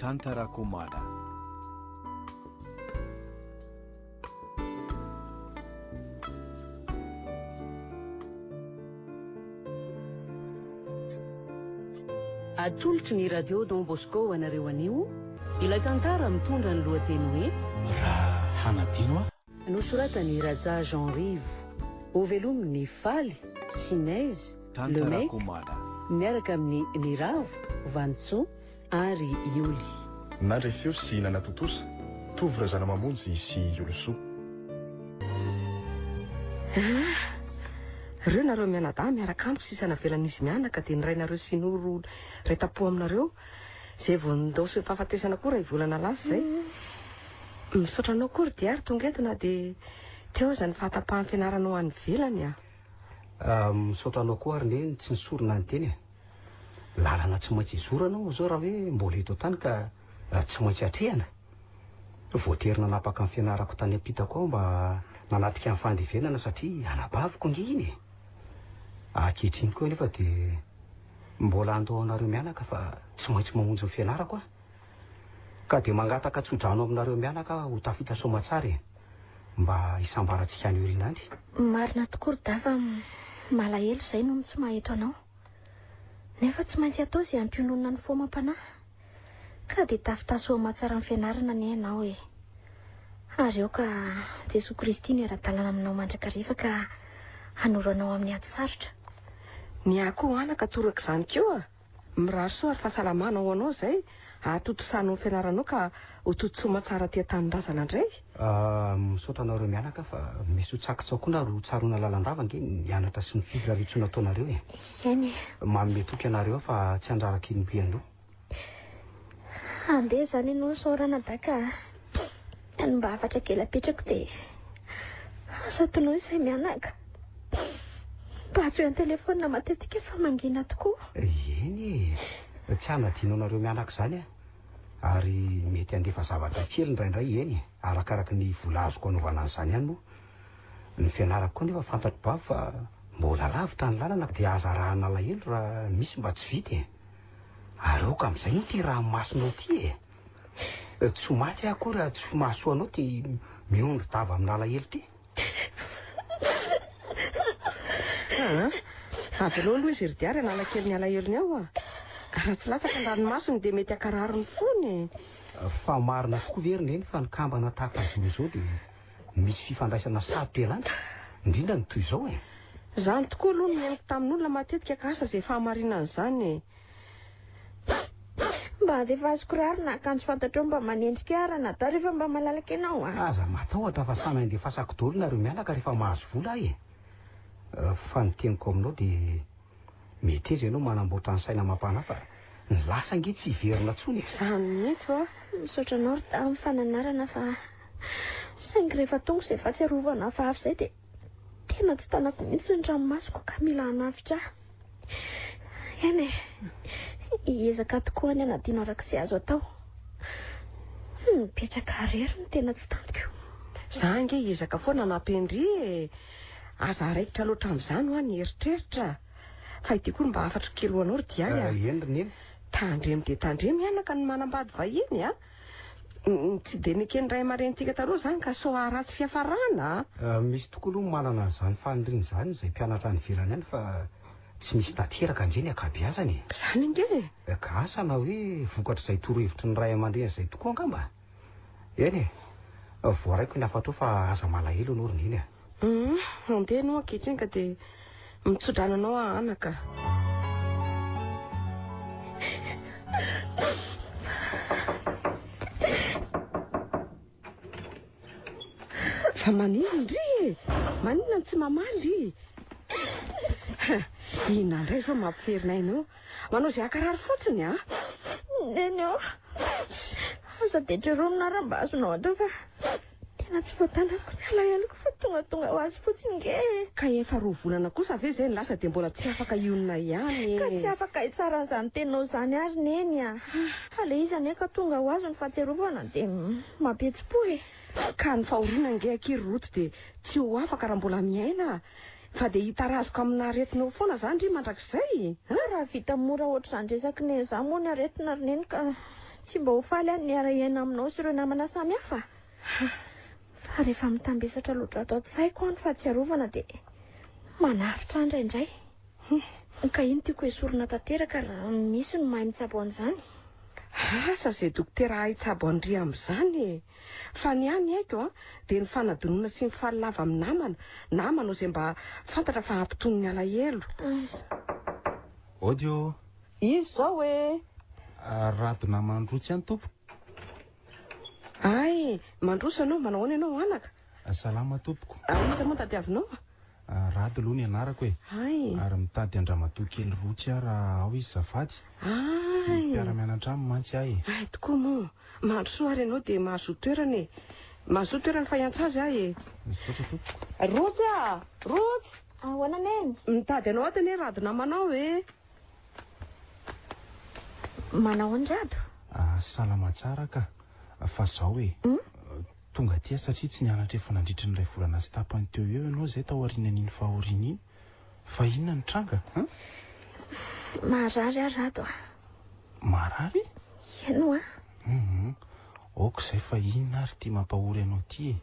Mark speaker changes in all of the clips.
Speaker 1: Tantarakomada.
Speaker 2: Atolotry ny radio Don Bosco anareo anio ilay tantara mitondra ny lohateny hoe
Speaker 1: raha hanadino
Speaker 2: nosoratany Raja Jean-Rive ho velominy Faly, Sinez, Lemec miaraka amin'ny Niravo, Vantson ary Ioli.
Speaker 3: Nandrefeo sy nanatotosa tovy razana mamonjy sy Ioloso.
Speaker 4: Reo nareo mianadahy miaraka amiko sisa navelan'izy mianaka dia ny rainareo sinoro retapo aminareo zay vao nidao sy ny fahafatesana koa raha ivolana lasa zay misaotra anao kory dia ary tonga entina dia teo zany fahatapahany fianaranao any velany
Speaker 5: misaotra anao koa ary ne tsy nisorona ny teny lalana tsy maintsy izoro anao zao raha hoe mbola eto tany ka tsy maintsy atrehana voaterina napaka amin'ny fianarako tany ampitako ao mba nanatrika amin'ny fandevenana satria anabaviko nginy akehitriny koa nefa dia mbola andao anareo mianaka fa tsy maintsy mamonjy ny fianarako ka dia mangataka tsodrano aminareo mianaka ho tafita soamatsara mba isambaratsika ny olona andry.
Speaker 6: Marina tokoa dafa malahelo izay no tsy maheto anao nefa tsy maintsy atao izay ampionona ny fomam-panahy ka dia tafita soamatsara ny fianarana ny ianao ary eo ka Jesoa Kristy ny ara-dalàna aminao mandrakariva ka hanoranao amin'ny ady sarotra.
Speaker 4: Ny akoho anaka toraka izany koa mirary soa ary fahasalamana ao anao izay atotosanao ny fianaranao ka ho totosomatsara tia tanin-drazana indray.
Speaker 5: Misaotra anareo mianaka fa misy ho tsakitsao koa na ro tsaroana lalandava nge nianatra sy ny firaritsoana ataonareo
Speaker 6: Eny
Speaker 5: manome toky anareo fa tsy andraraka iny anao.
Speaker 6: Andeha zany ianao saorana daka ny mba afatra kely apetrako dia asa tonao izay mianaka patso ny telefona matetika fa mangina tokoa.
Speaker 5: Eny tsy hanadino anareo mianaka izany ary mety andefa zavatra kely indraindray eny arakaraka ny vola azoko anaovana an'izany ihany moa ny fianarako koa nefa fantatro bavy fa mbola lavitra ny lalana dia azarahana alahelo raha misy mba tsy vity ary eo ka amin'izay no ty raha masonao ty tsy maty aho koa raha tsy mahasoanao ty miondry dava amin'ny alahelo ty.
Speaker 4: Avy aloha aloha izy ridiary anala kely ny alahelony ao raha tsy latsaka ny ranomasony dia mety akararony fony.
Speaker 5: Fa marina tokoa verina eny fa nikambana tahaka izao dia misy fifandraisana sarotra elany indrindra ny toy izao
Speaker 4: Zany tokoa aloha no miainako tamin'olona matetika ka asa izay fahamarinana izany
Speaker 6: Mba adefa azoko rary na akanjo fantatrao mba manendrika arana da rehefa mba malalaka ianao
Speaker 5: Aza matahotra fa samy andefa fasako daholo nareo mianaka rehefa mahazo vola fa ny teniko aminao dia mety izy ianao manamboatra ny saina mampana fa ny lasa nge tsy hiverina tsony
Speaker 4: Zany mihitsy
Speaker 6: misaotra anao ry amin'ny fananarana fa saingy rehefa tonga izay fahatsiarovana fa avy izay dia tena tsy tanako mihitsy ny ranomasoko ka mila hanafitra eny hiezaka tokoa ny anadino arak'izay azo atao mipetraka rery ny tena tsy tantiko.
Speaker 4: Za nge hiezaka foana nampendry aza raikitra loatra amin'izany ho any eritreritra fa ity koa mba afatra kely ho anao ry diary
Speaker 5: endriny
Speaker 4: tandremy dia tandremy mianaka ny manambady vahiny tsy dia nikeny ray aman-drenitsika taloha zany ka so aratsy fiafarana
Speaker 5: misy tokoa aloha manana an'izany faniriana izany izay mpianatra any ivelany any fa tsy misy tanteraka indreny akabeazany
Speaker 4: zany nge
Speaker 5: ka asa na hoe vokatra izay torohevitry ny ray aman-dreny izay tokoa angamba eny voaraiko ny afatao fa aza malahelo anao ry niny
Speaker 4: andeha anao ankehitriny ka dia mitsodrananao anaka fa manindry maninona tsy mamaly ina indray zao mampiferinay nao manao izay akarary fotsiny
Speaker 6: eny aza dia jeromina raha mba azonao atao fa tena tsy voatanako ny alaheloko fa tonga ho azy fotsiny nge
Speaker 4: ka efa roa volana kosa ve zay ny lasa dia mbola tsy afaka ionina ihany
Speaker 6: ka tsy afaka hitsaran'izany tenao zany azy neny fa le izy ane ka tonga ho azo ny fahatsiarovana dia mampietsi-po
Speaker 4: ka ny fahoriana nge ankiry roto dia tsy ho afaka raha mbola miaina fa dia hitarazoko amina aretinao foana zany ry mandrakizay
Speaker 6: raha vita mora ohatr'izany resaky ne za moa ny aretina rineny ka tsy mba ho faly any ny ara-iaina aminao sy ireo namana samihafa. Fa rehefa mitambesatra loatra ato an-tsaiko any fahatsiarovana dia manaritra indraindray. Ka iny tiako esorina tanteraka raha misy no mahay mitsabo an'izany.
Speaker 4: Asa izay dokotera ahitsabo andry amin'izany. Fa ny any haiko dia ny fanadonona sy ny fahalava amin'ny namana izay mba fantatra fa ampitony ny alahelo.
Speaker 1: Audio.
Speaker 4: Izy zao hoe
Speaker 1: Radona mandrotsy any tompo.
Speaker 4: ay mandroso anao manao any ianao anaka.
Speaker 1: Salama tompoko.
Speaker 4: Isa moa tadiavinao.
Speaker 1: Rado aloha ny anarako e.
Speaker 4: Ay.
Speaker 1: Ary mitady andramatoa kely rotsy raha ao izy zafady.
Speaker 4: Ay.
Speaker 1: Mpiara-mianatra mantsy ahy.
Speaker 4: Ay tokoa moa. Mandroso ary ianao dia mahazo toerana e. Mahazo toerana fahiantsazy ahy e.
Speaker 1: Misotra tompoko.
Speaker 4: Rotsy a! Rotsy!
Speaker 6: Ahoana neny?
Speaker 4: Mitady anao atany e radona manao e.
Speaker 6: Manao anjado?
Speaker 1: Salama tsara ka. Fa zao e. Tonga tia satria tsy nianatra efa nandritra ny iray volana sy tapany teo eo ianao izay tao aorianan'iny fahorian'iny. Fa inona ny tranga?
Speaker 6: Marary ary rado.
Speaker 1: Marary?
Speaker 6: Ianao
Speaker 1: Oka izay fa inona ary tia mampahory anao ty e.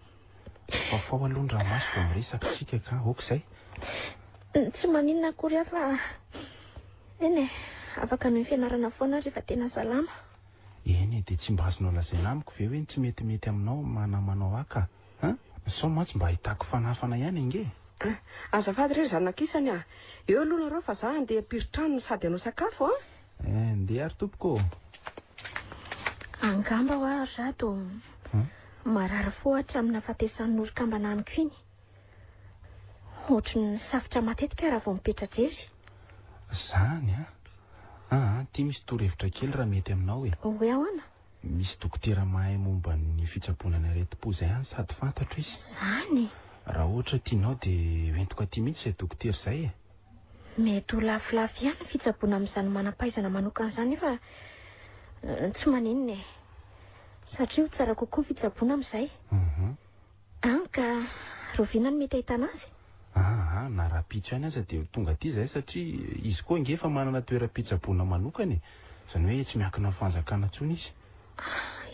Speaker 1: Fafao alondra maso vao miresaka sika ka oka izay.
Speaker 6: Tsy maninona akory aho fa eny afaka noho ny fianarana foana rehefa tena salama.
Speaker 1: Eny dia tsy mba azonao lazaina amiko ve hoe tsy metimety aminao manamanao aka? Sao mantsy mba ahitako fanafana ihany ange.
Speaker 4: Azafady re zanakisany a. Eo aloha nareo fa za andeha ampiritrano sady anao sakafo a.
Speaker 1: Andeha ary tompoko.
Speaker 6: Angamba ho ary rado. Marary foatra amin'ny hafatesan'ny noro-kambana amiko iny. Ohatry ny safitra matetika raha vao mipetratra ery.
Speaker 1: Zany tia misy torohevitra kely raha mety aminao e.
Speaker 6: Hoe ahoana?
Speaker 1: Misy dokotera mahay momba ny fitsaboana ny aretim-po izay any sady fantatro izy.
Speaker 6: Zany?
Speaker 1: Raha ohatra tianao dia entoka tia mihitsy izay dokotera izay e.
Speaker 6: Mety ho lafilafy ihany fitsaboana amin'izany manam-pahaizana manokana izany fa tsy maninona e. Satria ho tsara kokoa fitsaboana amin'izay. Ka roviana no mety ahitana azy?
Speaker 1: Na raha pitso ihany aza dia tonga aty izay satria izy koa nge fa manana toeram-pitsaboana manokana e. Izany hoe tsy miankina amin'ny fanjakana intsony izy.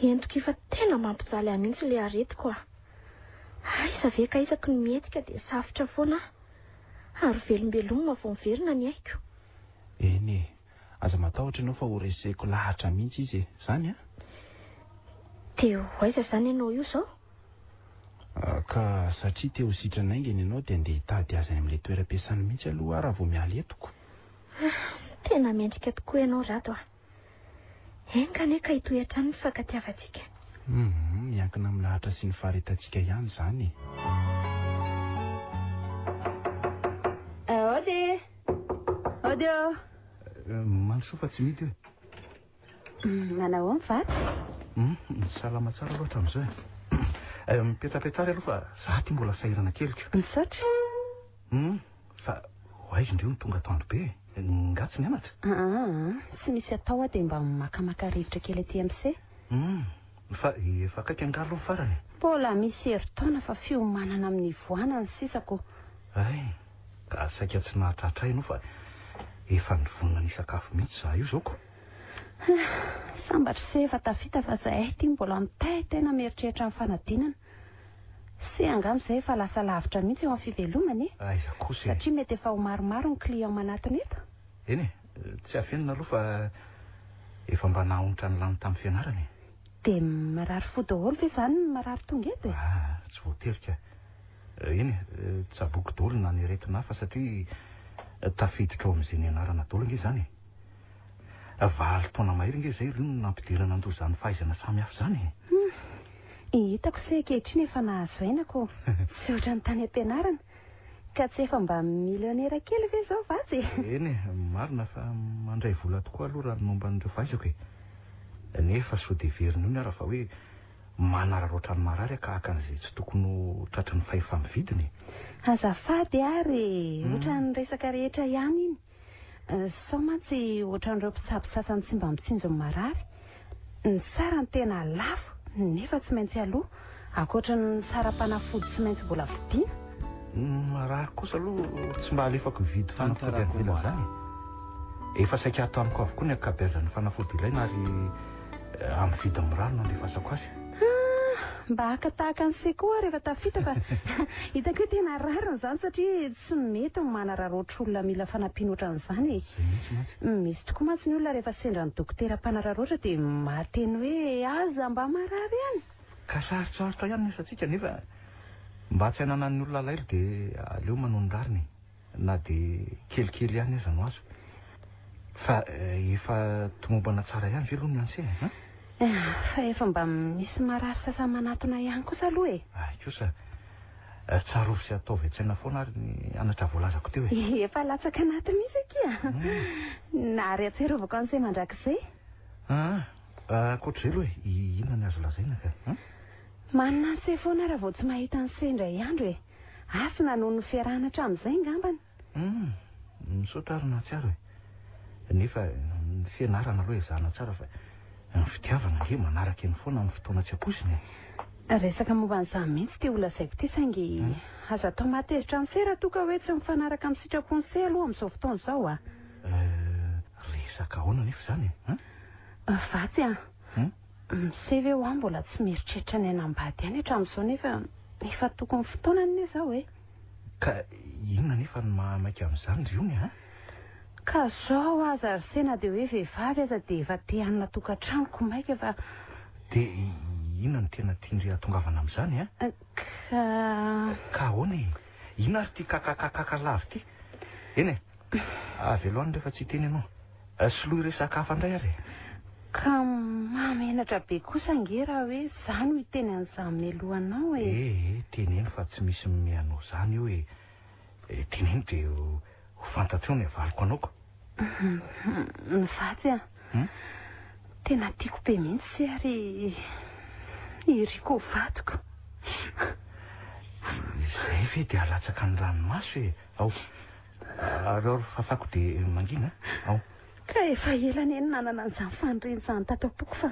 Speaker 6: Entoka efa tena mampijaly ahy mihitsy ilay aretiko a. Iza ve ka isako ny mihetsika dia safitra foana ary velombeloma vao miverina ny haiko.
Speaker 1: Eny e, aza matahotra ianao fa ho reseko lahatra mihitsy izy e. Zany
Speaker 6: Dia aiza izany ianao io zao?
Speaker 1: Ka satria teo sitrana aingana ianao dia andeha hitady azy any amin'ilay toeram-piasany mihitsy aloha raha vao mialy etoko.
Speaker 6: Tena mendrika tokoa ianao rado a. Engane ka hitoetra ny fankatiavantsika.
Speaker 1: Miankina amin'ny lahatra sy ny faharetantsika ihany izany.
Speaker 7: Audio.
Speaker 5: Manosoa fa tsy mity hoe.
Speaker 7: Manao ny vaty?
Speaker 5: Salama tsara loatra amin'izao e. Mipetapetary aloha fa za ty mbola sahirana kelika.
Speaker 7: Misaotra?
Speaker 5: Fa hoaizy indreo ny tonga atoandro be ngatsy ny anatra.
Speaker 7: Tsy misy atao dia mba makamaka rivotra kely aty amin'izay.
Speaker 5: Fa efa akaiky angalo ny farany.
Speaker 7: Mbola misy herintaona fa fiomanana amin'ny voana ny sisako.
Speaker 5: Ka saika tsy nahatratra ianao fa efa nivonona ny sakafo mihitsy za io zaoko.
Speaker 7: Sambatra se efa tafita fa zahay ty mbola mitay tena mieritreritra amin'ny fanadinana. Sy angamba izay efa lasa lavitra mihitsy eo amin'ny fivelomany.
Speaker 5: Aiza kosa.
Speaker 7: Satria mety efa ho maromaro ny client manatiny eto.
Speaker 5: Eny tsy afenina aloha fa efa mba nahonitra ny lany tamin'ny fianarany.
Speaker 7: Dia marary fo daholo ve izany ny marary tonga eto e?
Speaker 5: Tsy voaterika. Eny tsaboky daholo na ny aretina fa satria tafiditra ao amin'izay nianarana daholo nge izany. Valy taona mahery nge izay no nampidirana andozany fahaizana samy hafa izany.
Speaker 7: Hitako se ankehitriny efa nahazo ainako. Tsy ohatra ny tany am-pianarana. Ka tsy efa mba milionera kely ve izao vatsy?
Speaker 5: Eny marina fa mandray vola tokoa aloha raha nomba n'ireo fahaizako e. Nefa sao dia verina io ny ara fa hoe manararoatra ny marary akahaka an'izay tsy tokony ho tratry ny fahefa-mividiny.
Speaker 7: Azafady ary ohatra ny resaka rehetra ihany iny. Sao mantsy ohatra n'ireo mpisabo sasany tsy mba mitsinjo ny marary. Ny sara ny tena lafo nefa tsy maintsy aloha. Ankoatra ny sara-panafody tsy maintsy mbola vidiana.
Speaker 5: Marary kosa aloha tsy mba alefako vidy fanafody avela zany. Efa saika atao amiko avokoa ny akabeazan'ny fanafody ilaina ary
Speaker 3: amin'ny vidiny mirano no andefasako azy.
Speaker 7: Mba haka tahaka an'izay koa rehefa tafita fa hitako hoe tena rariny izany satria tsy mety ny manararoatra olona mila fanampiana ohatran'izany. Misy tokoa mantsy ny olona rehefa sendra ny dokotera mpanararoatra dia mateny hoe aza mba marary ihany.
Speaker 3: Ka sarotsarotra ihany nesatsika nefa mba tsy hanana ny olona lairo dia aleo manao rariny na dia kelikely ihany aza no azo. Fa efa tomombana tsara ihany ve aloha ny anse?
Speaker 7: Fa efa mba misy marary sasany manatona ihany kosa aloha e.
Speaker 3: Kosa tsara ovy sy atao vetsaina foana ary ny anatra voalazako teo e.
Speaker 7: Efa latsaka anaty misy akia. Na ary atserovako an'izay mandrakizay.
Speaker 3: Koatr'izay aloha e, inona ny azo lazaina ka?
Speaker 7: Manana an'izay foana raha vao tsy mahita an'izay indray andro e. Asina noho ny fiarahana hatramin'izay ngambany.
Speaker 3: Misaotra ary na tsy ary e. Nefa ny fianarana aloha ezahana tsara fa ny fitiavana he manaraka eny foana amin'ny fotoana tsy amposiny.
Speaker 7: Resaka momba an'izany mihitsy te olazaiko ty saingy azo atao matezitra amin'ny raha toa ka hoe tsy mifanaraka amin'ny sitrapony se aloha amin'izao fotoana izao a.
Speaker 3: Resaka ahoana nefa izany e?
Speaker 7: Vatsy a. Misevy eo mbola tsy mieritreritra ny ainambady ihany hatramin'izao nefa tokony fotoanany ne izao e.
Speaker 3: Ka inona nefa ny mahamaika amin'izany ry ony a?
Speaker 7: Ka zao aza arsena dia hoe vehivavy aza dia efa te hanana tokantranoko maika fa...
Speaker 3: Dia inona ny tena tiandry atongavana amin'izany a? Ka ahoana e? Inona ary ty kakakakalavy ty? Eny e, avy aloha rehefa tsy teny ianao. Soloy resaka hafa indray ary.
Speaker 7: Ka mamenatra be kosa nge raha hoe izany ho iteny an'izany melohanao e.
Speaker 3: Teneny fa tsy misy mianao izany eo e. Teneny dia ho fantatro ny avaliko anaoko.
Speaker 7: Vatsy a. Tena tiako be mihitsy ary iriko vatoko.
Speaker 3: Izay ve dia alatsaka ny ranomaso e. Ao, arao fafako dia mangina. Ao.
Speaker 7: Ka efa elany eny nanana an'izany faniriny izany tatapoko fa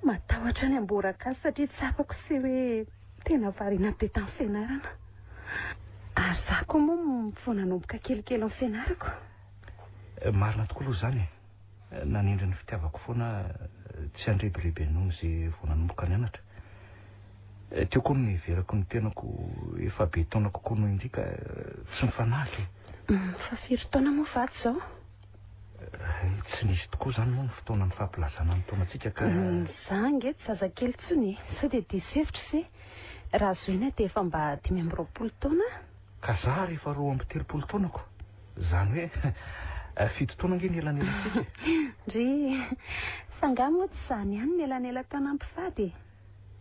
Speaker 7: matahotra ny amboraka satria tsapako se hoe tena variana be tamin'ny fianarana. Ary za koa moa vao nanomboka kelikely amin'ny fianarako.
Speaker 3: Marina tokoa aloha izany e. Nanindry ny fitiavako foana tsy handrebireby noho izay vao nanomboka ny anatra. Teo koa ny verako ny tenako efa be taona kokoa noho indrika tsy mifanahy.
Speaker 7: Fa firy taona moa vatsy izao?
Speaker 3: Tsy nisy tokoa izany moa ny fotoana ny fampilazana ny taonantsika ka...
Speaker 7: Za nge tsy zazakely tsony sao dia diso hevitra se. Raha zoina dia efa mba 5 taona.
Speaker 3: Ka za rehefa 2 taonako. Izany hoe fito taona nge ny elanelantsika.
Speaker 7: Ry sanga moa tsy izany ihany ny elanela taona ampifady.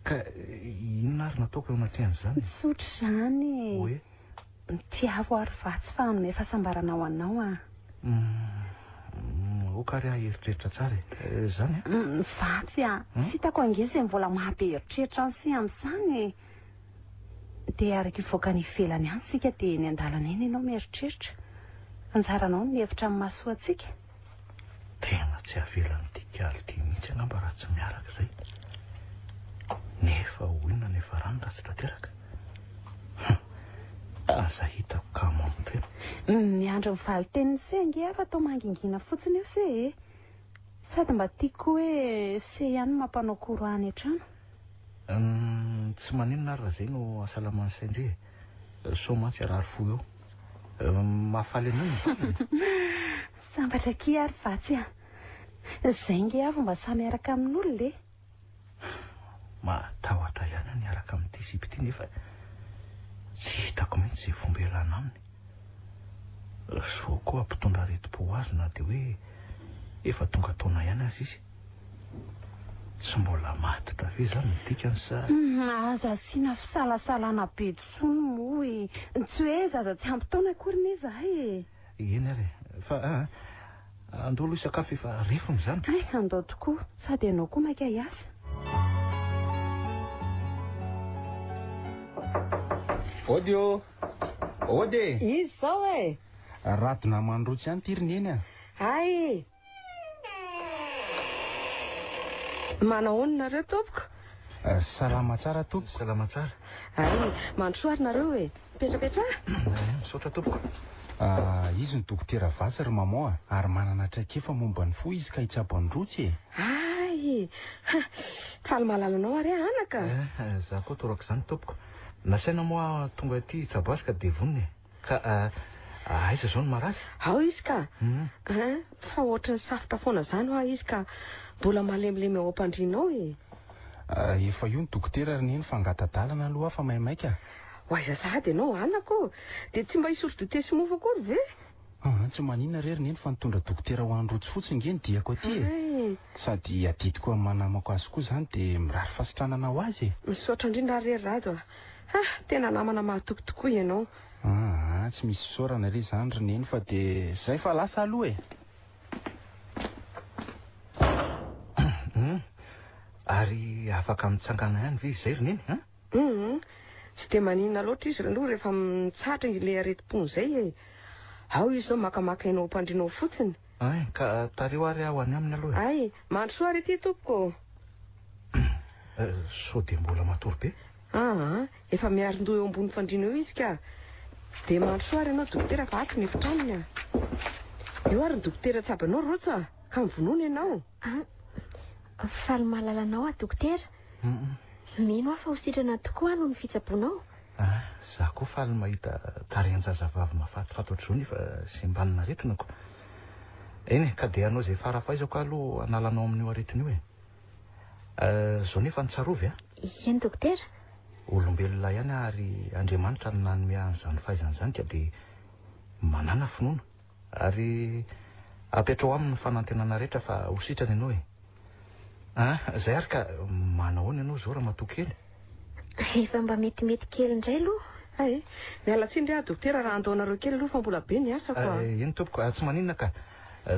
Speaker 3: Ka inona ary nataoko eo anatrehan'izany?
Speaker 7: Sotro izany.
Speaker 3: Hoe?
Speaker 7: Tiavo ary vatsy fa hanome fahasambarana ho anao a.
Speaker 3: Oka ary aheritreritra tsara e. Izany a?
Speaker 7: Vatsy a. Tsy hitako angizy mbola mahabe eritreritra an'si amin'izany. Dia araka ivoaka ny ivelany ihany sika dia ny andalana eny ianao mieritreritra. Anjaranao ny hevitra amin'ny mahasoantsika.
Speaker 3: Tena tsy avelan'ny tikaly ty mihitsy angamba raha tsy miaraka izay. Nefa hoinona nefa rano raha tsy tanteraka. Aza hitako ka mamontena.
Speaker 7: Miandro ny valiteniny se nge afa atao mangingina fotsiny eo se e. Sady mba tiako hoe se ihany mampanao koroany hatrano.
Speaker 3: Tsy maninona raha izay no asalaman'ny saindre. Somatsy arary fo eo. Mahafaly anao ny valiny.
Speaker 7: Sambatra ki ary vatsy a. Izay nge avy mba samy araka amin'olona le.
Speaker 3: Matahotra ihany ny araka amin'ity zipo ity nefa tsy hitako mihitsy izay fomba ialana aminy. So koa ampitondra retim-po azy na dia hoe efa tonga taona ihany azy izy. Tsy mbola matitra ve izany ny dikany sa...
Speaker 7: Aza asiana fisalasalana be tsony moa. Tsy hoe zaza tsy ampitaona akory ne zahay e.
Speaker 3: Eny ary fa andao aloha sakafo efa refony izany.
Speaker 7: Andao tokoa sady ianao koa maika hiasa.
Speaker 1: Odio. Ode.
Speaker 4: Izy zao e.
Speaker 1: Ratona mandrotsy ihany tiriny eny a.
Speaker 4: Ay. Manaonareo tompoko?
Speaker 1: Salama tsara tompoko.
Speaker 3: Salama tsara.
Speaker 4: Ay, mandrosoa ary nareo e. Petrapetra?
Speaker 3: Misaotra tompoko.
Speaker 1: Izy ny dokotera Vatsy ry maman ary manana traikefa momba ny fo izy ka hitsabo androtsy e.
Speaker 4: Ay, ay faly malalanao ary anaka.
Speaker 3: Za koa torako izany tompoko. Nasaina moa tonga aty tsaboasy ka dia voniny ka aiza zao ny marary.
Speaker 4: Ao izy ka fa ohatrany safotra foana zany ho izy ka mbola malemilemy ao am-pandrianao
Speaker 1: Efa io ny dokotera rineny fangatadalana aloha fa maimaika.
Speaker 4: ho aiza sahady ianao anako dia tsy mba hisotro dite sy mofo akory ve?
Speaker 1: Tsy maninona re rineny fa nitondra dokotera ho an'ny rotsy fotsy nge ny diako aty sady adidiko amin'ny manamako azy koa izany dia mirary fasitranana ho azy.
Speaker 4: Misaotra indrindra rery rado tena namana mahatoky tokoa ianao.
Speaker 1: Tsy misy saorana re izany rineny fa dia izay fa lasa aloha
Speaker 3: Ary afaka mitsangana ihany ve izay rineny
Speaker 4: tsy dia maninona loatra izy aloha rehefa mitsatra ilay areti-pony izay ao izy zao makamaka hainao am-pandrianao fotsiny.
Speaker 3: Ka tareo ary aho any aminy aloha.
Speaker 4: Ay mandro soa ary ity tompoko.
Speaker 3: So dia mbola matory be.
Speaker 4: Efa miarin-doha eo ambony fandriana eo izy ka dia mandro soa ary ianao dokotera fa aky ny efitraniny eo ary ny dokotera tsabanao roatsa ka mivonoana ianao.
Speaker 6: Faly malalanao dokotera. Mino aho fa ho sitrana tokoa noho ny fitsaboanao.
Speaker 3: Za koa faly mahita tarehan-jazavavy mafatifaty ohatr'izao nefa sy mbanina aretinako. Eny ka dia anao izay farafahaizako aloha analanao amin'io aretin'io zao nefa nitsarovy
Speaker 6: Eny dokotera.
Speaker 3: Olombelona ihany ary Andriamanitra no nanome an'izany fahaizan'izany ka dia manana finoana ary apetrao aminy ny fanantenana rehetra fa ho sitrana ianao Zay ary ka manao ianao zao raha matoa kely.
Speaker 6: Efa mba metimety kely indray aloha.
Speaker 4: Miala tsiny ry dokotera raha andaonareo kely aloha fa mbola be ny asa fa.
Speaker 3: Eny tompoko tsy maninona ka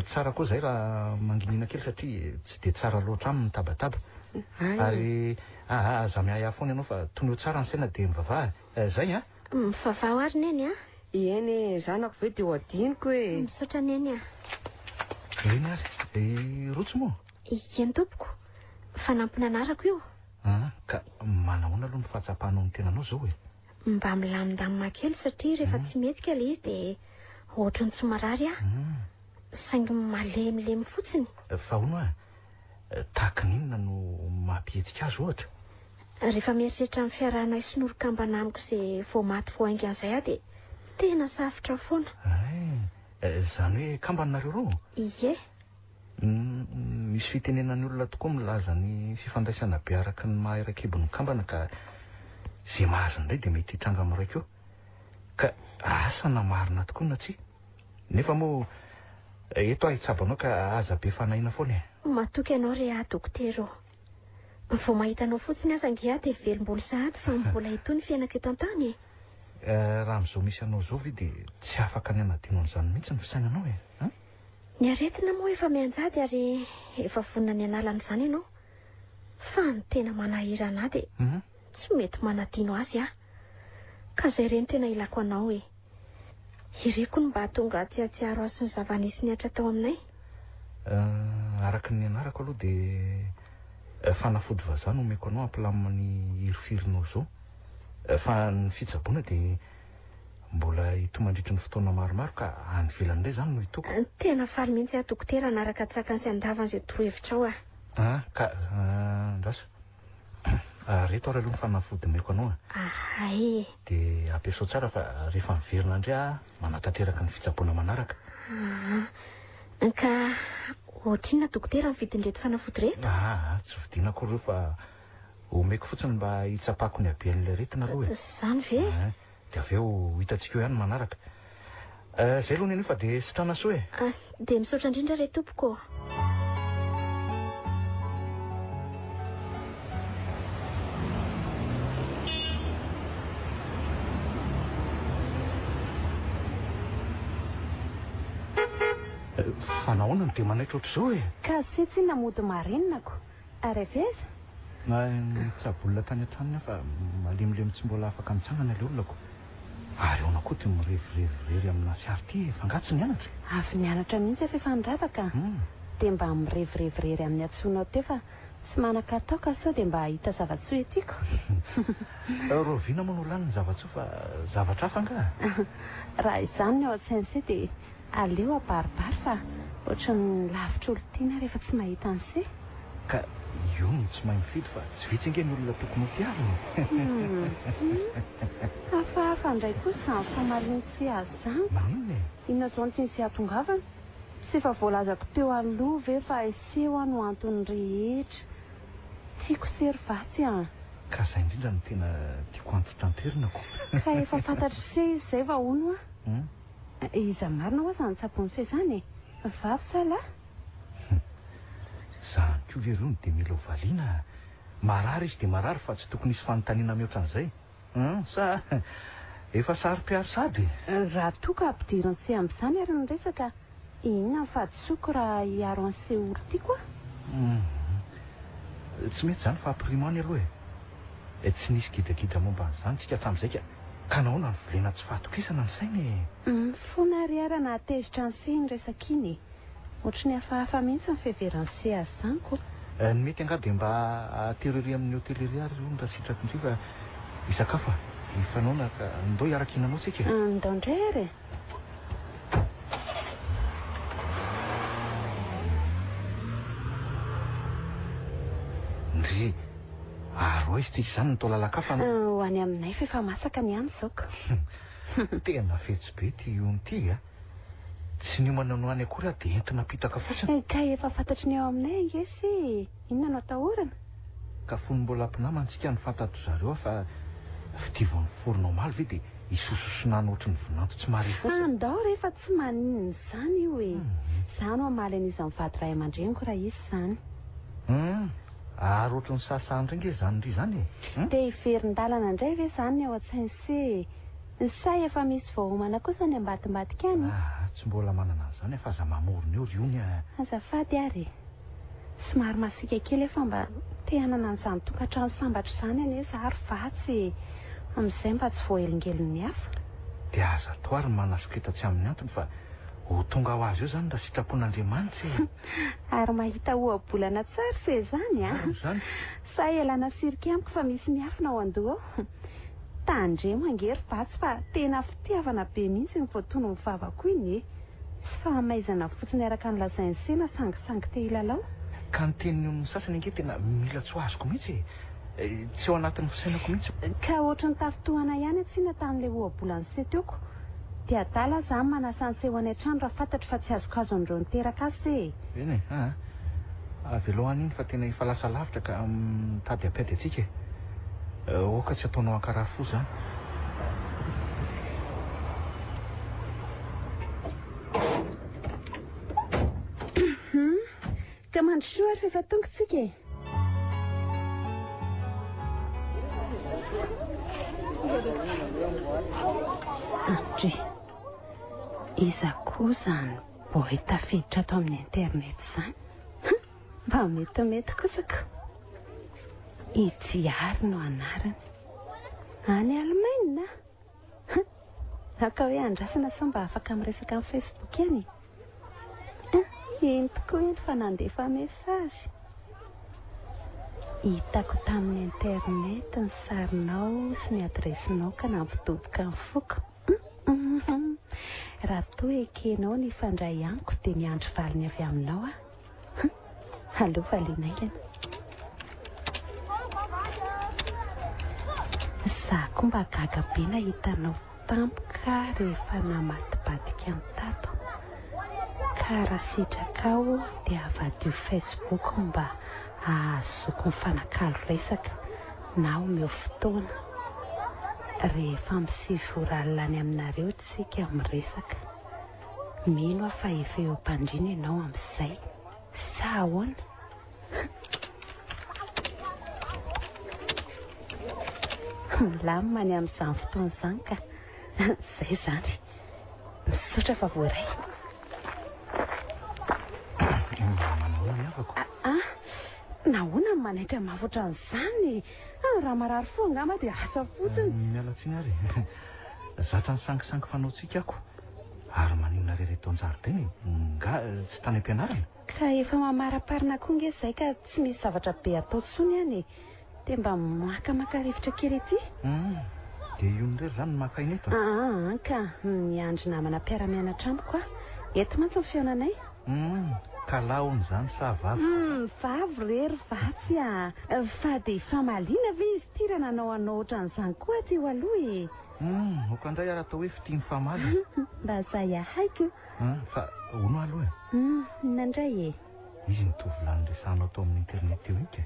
Speaker 3: tsara koa zay raha manginina kely satria tsy dia tsara loatra aminy tabataba. Ary aza miaya foana ianao fa toneo tsara ny saina dia mivavaha. Zay
Speaker 6: mivavaha ary neny
Speaker 4: Eny zanako ve dia ho adiniko
Speaker 6: misaotra neny
Speaker 3: Eny ary rotsy moa.
Speaker 6: Eny tompoko. Fanampina anarako io.
Speaker 3: Ka manahoana aloha ny fahatsapahanao ny tenanao zao
Speaker 6: Mba milamindamina kely satria rehefa tsy metsika ilay izy dia ohatrany tsy marary saingy malemilemy fotsiny.
Speaker 3: Fa hono tahaka n'inona no mampihetsika azy ohatra?
Speaker 6: Rehefa mieritreritra amin'ny fiarahana sinoron-kambana amiko izay vao maty vao hainga an'izay dia tena safotra foana.
Speaker 3: Zany hoe kambanareo roa?
Speaker 6: Ie.
Speaker 3: Misy fitenenan'ny olona tokoa milaza ny fifandraisana be araka ny maha irakibon'ny kambana ka izay mahazo indray dia mety hitranga amin'iraika eo. Ka asana marina tokoa na tsy. Nefa moa eto ahitsabanao ka aza be fanahiana foana
Speaker 6: Matoky ianao ry dokotera. Vao mahitanao fotsiny aza ngia dia velom-bolo sahady fa mbola itony fiainako eto an-tany
Speaker 3: raha amin'izao misy anao zao ve dia tsy afaka ny anadino an'izany mihitsy ny fisainanao
Speaker 6: Ny aretina moa efa mianjady ary efa vonina ny analan'izany ianao. Fa ny tena manahira anahy dia tsy mety manadino azy ka izay ireny tena ilako anao ireko ny mba tonga atsiatsiaro azy sy ny zava-nisy niatra tao aminay.
Speaker 3: Araka ny anarako aloha dia fanafody vazaha no omeko anao ampilamina ny hirofirinao zao. Fa ny fitsaboana dia mbola hitomandritry ny fotoana maromaro ka any ivelany indray izany no hitoko.
Speaker 6: Tena faly mihitsy dokotera anaraka tsakany sy andavany izay torohevitra ao
Speaker 3: ka ndraso reto ary aloha ny fanafody omeko anao dia ampiasao tsara fa rehefa miverina indray manatanteraka ny fitsaboana manaraka.
Speaker 6: Ka ohatrina dokotera ny vidin'reto fanafody rehetra?
Speaker 3: Tsy vidinako ireo fa omeko fotsiny mba hitsapako ny haben'ilay aretina aloha
Speaker 6: Zany ve?
Speaker 3: Dia avy eo hitantsika eo ihany manaraka. Izay aloha nefa dia sitrana soa
Speaker 6: dia misaotra indrindra ry tompoko.
Speaker 3: Fa nahoana no dia manaitra ohatr'izao
Speaker 7: Ka sy tsy namody marenonako. Ary aveza?
Speaker 3: Tsabolona tany an-tranony fa malemilemy tsy mbola afaka mitsangana ilay olonako. Ary eo koa dia mirevirevirery amina fiara ity fangatsy ny anatra.
Speaker 7: Avy nianatra mihitsy efa nravaka. Dia mba mirevirevirery amin'ny atsonao teo fa tsy manan-katao ka sao dia mba hita zava-tsoa etiako.
Speaker 3: Roviana moa no lany ny zava-tsoa fa zavatra hafa nga.
Speaker 7: Raha izany no ao an-tsain'izay dia aleo abaribary fa ohatran'ny lavitra olo tiana rehefa tsy mahita an'izay.
Speaker 3: ka io no tsy mahay mifidy fa tsy vitsy nge ny olona tokony ho tiaviny.
Speaker 7: Hafahafa indray kosa izany famaliny sy azy izany.
Speaker 3: Maninona e?
Speaker 7: Inona izao no tiany sy hatongavana? Tsy efa voalazako teo aloha ve fa eseho no antony rehetra. Tiako sery vatsy a.
Speaker 3: Ka izay indrindra no tena tiako antotanterenako.
Speaker 7: Ka efa fantatry se izy izay vahono a. Iza marina hoa izany tsapony se izany e. Vavy sa lahy?
Speaker 3: Izany koa ve rony dia mila ovaliana. Marary izy dia marary fa tsy tokony hisy fanontaniana mihoatran'izay. Sa efa sary-piary sady.
Speaker 7: Raha toa ka ampidiriny se amin'izany ary ny resaka, inona ny fahadisoako raha hiaro an'se olo tiako a?
Speaker 3: Tsy mety izany fa ampirimoany aloha e. Tsy nisy gidagida momba an'izany tsika hatramin'izay ka nahoana ny volena tsy fahatokisana ny sainy.
Speaker 7: Fona ariara na atezitra ny se ny resaka iny. Ohatry ny hafahafa mihitsy ny fiheveran'ny se azy izany ko.
Speaker 3: Ny mety anga dia mba aterery amin'ny hotelery ary io raha sitrako indray fa isakafa ifanaona ka ndao hiaraka hinanao tsika.
Speaker 7: Ndao indray ary.
Speaker 3: Ndry aro izy tsika izany natao lalakafa.
Speaker 7: Ho any aminay fa efa masaka ny any izao ka.
Speaker 3: Tena fetsy be ty io ty a. Tsy ny manano any akory dia entina pitaka fotsiny.
Speaker 7: Ka efa fantatry ny ao aminay angesy. Inona no atahorana?
Speaker 3: Ka fony mbola ampinamana tsika ny fantatro zareo fa fitivon'ny forona omaly ve dia isososinana ohatry ny vonanto tsy mahare fotsiny.
Speaker 7: Andao rehefa tsy maninona izany io e. Izany ho amaly an'izany vady ray aman-dreniko raha izy izany.
Speaker 3: Ary ohatry ny sasany indray nge izany indry izany e.
Speaker 7: Dia hiverin-dalana indray ve izany ny ao an-tsainy se. Ny say efa misy vahoamana kosa ny ambadimbadika any.
Speaker 3: Tsy mbola manana an'izany fa aza mamorona eo riony a.
Speaker 7: Azafady ary. Somary masika kely efa mba te hanana an'izany tokantrano sambatra izany anie zary vatsy. Amin'izay mba tsy voahelingelin'ny hafa.
Speaker 3: Dia aza atao ary manasoketa tsy amin'ny antony fa ho tonga ho azy eo izany raha sitrapon'Andriamanitra.
Speaker 7: Ary mahita ohabolana tsara se izany a.
Speaker 3: Izany.
Speaker 7: Sa elana sirika amiko fa misy ny afina ao an-doha ao. Tandremo angery vatsy fa tena fitiavana be mihitsy ny voatono ny vavako iny e. Sy fahamaizana fotsiny araka ny lazain'ny sena sangisangy te hilalao.
Speaker 3: Ka ny tenin'ny sasany ange tena mila tsy ho azoko mihitsy e. Tsy ao anatin'ny fisainako mihitsy.
Speaker 7: Ka ohatry ny tafitohana ihany atsina tamin'ilay ohabolany seteoko. Dia adala izany manasa ny seho any an-trano raha fantatry fa tsy azoko azo andreo niteraka azy se.
Speaker 3: Eny e. Avelohany iny fa tena efa lasa lavitra ka mitady ampady atsika e. Oka tsy ataonao ankaraha fo izany.
Speaker 7: Ka mandrosoa ary efa tonga tsika e. Andre, iza koa izany boy tafiditra ato amin'ny internet izany. Mba metimety kosaka. Ijiary no anarany. Any Alemaina. Aka hoe andrasana sa mba afaka miresaka amin'ny Facebook any. Eny tokoa eny fa nandefa mesazy. Hitako tamin'ny internet ny sarinao sy ny adresinao ka nampitoboka ny foko. Raha toa ekenao ny fandray amiko dia miandry valiny avy aminao a. Allo valiana ingany. Za koa mba gaga be nahitanao tampoka rehefa namatibadika ny tato. Ka raha sitraka dia avadio Facebook mba ahazoko mifanakalo resaka na omeo fotoana. Rehefa misivora lany aminareo tsika miresaka. Mino fa efa eo mpandrina ianao amin'izay. Sa ahoana? Milamina ny amin'izany fotoana izany ka. Izay izany. Misaotra fa voaray.
Speaker 3: Manao miavako.
Speaker 7: Nahoana ny manaitra mavotra an'izany? Raha marary fo angamba dia asa fotsiny.
Speaker 3: Miala tsiny ary. Zatra ny sangisangy fanaontsika ako. Ary maninona rery eto an-jaridaina nga tsy tany am-pianarana.
Speaker 7: Ka efa mamaraparina koa nge izay ka tsy misy zavatra be atao tsony any. Dia mba makamaka rivotra kely ety.
Speaker 3: Dia io ndrery izany ny maka iny eto.
Speaker 7: Ka miandry namana mpiara-mianatra amiko a. Eto mantsy ny fiainanay.
Speaker 3: kalaony zany sa vavy?
Speaker 7: Vavy rery vatsy a. Fa dia famaliana ve izy tira nanao ohatran'izany koa teo aloha e.
Speaker 3: Okandray ary atao hoe fitiany famaly.
Speaker 7: Mba zay haiko.
Speaker 3: Fa hono aloha e.
Speaker 7: Nandray e.
Speaker 3: Izy nitovy resanao tao amin'ny internet teo iny ke.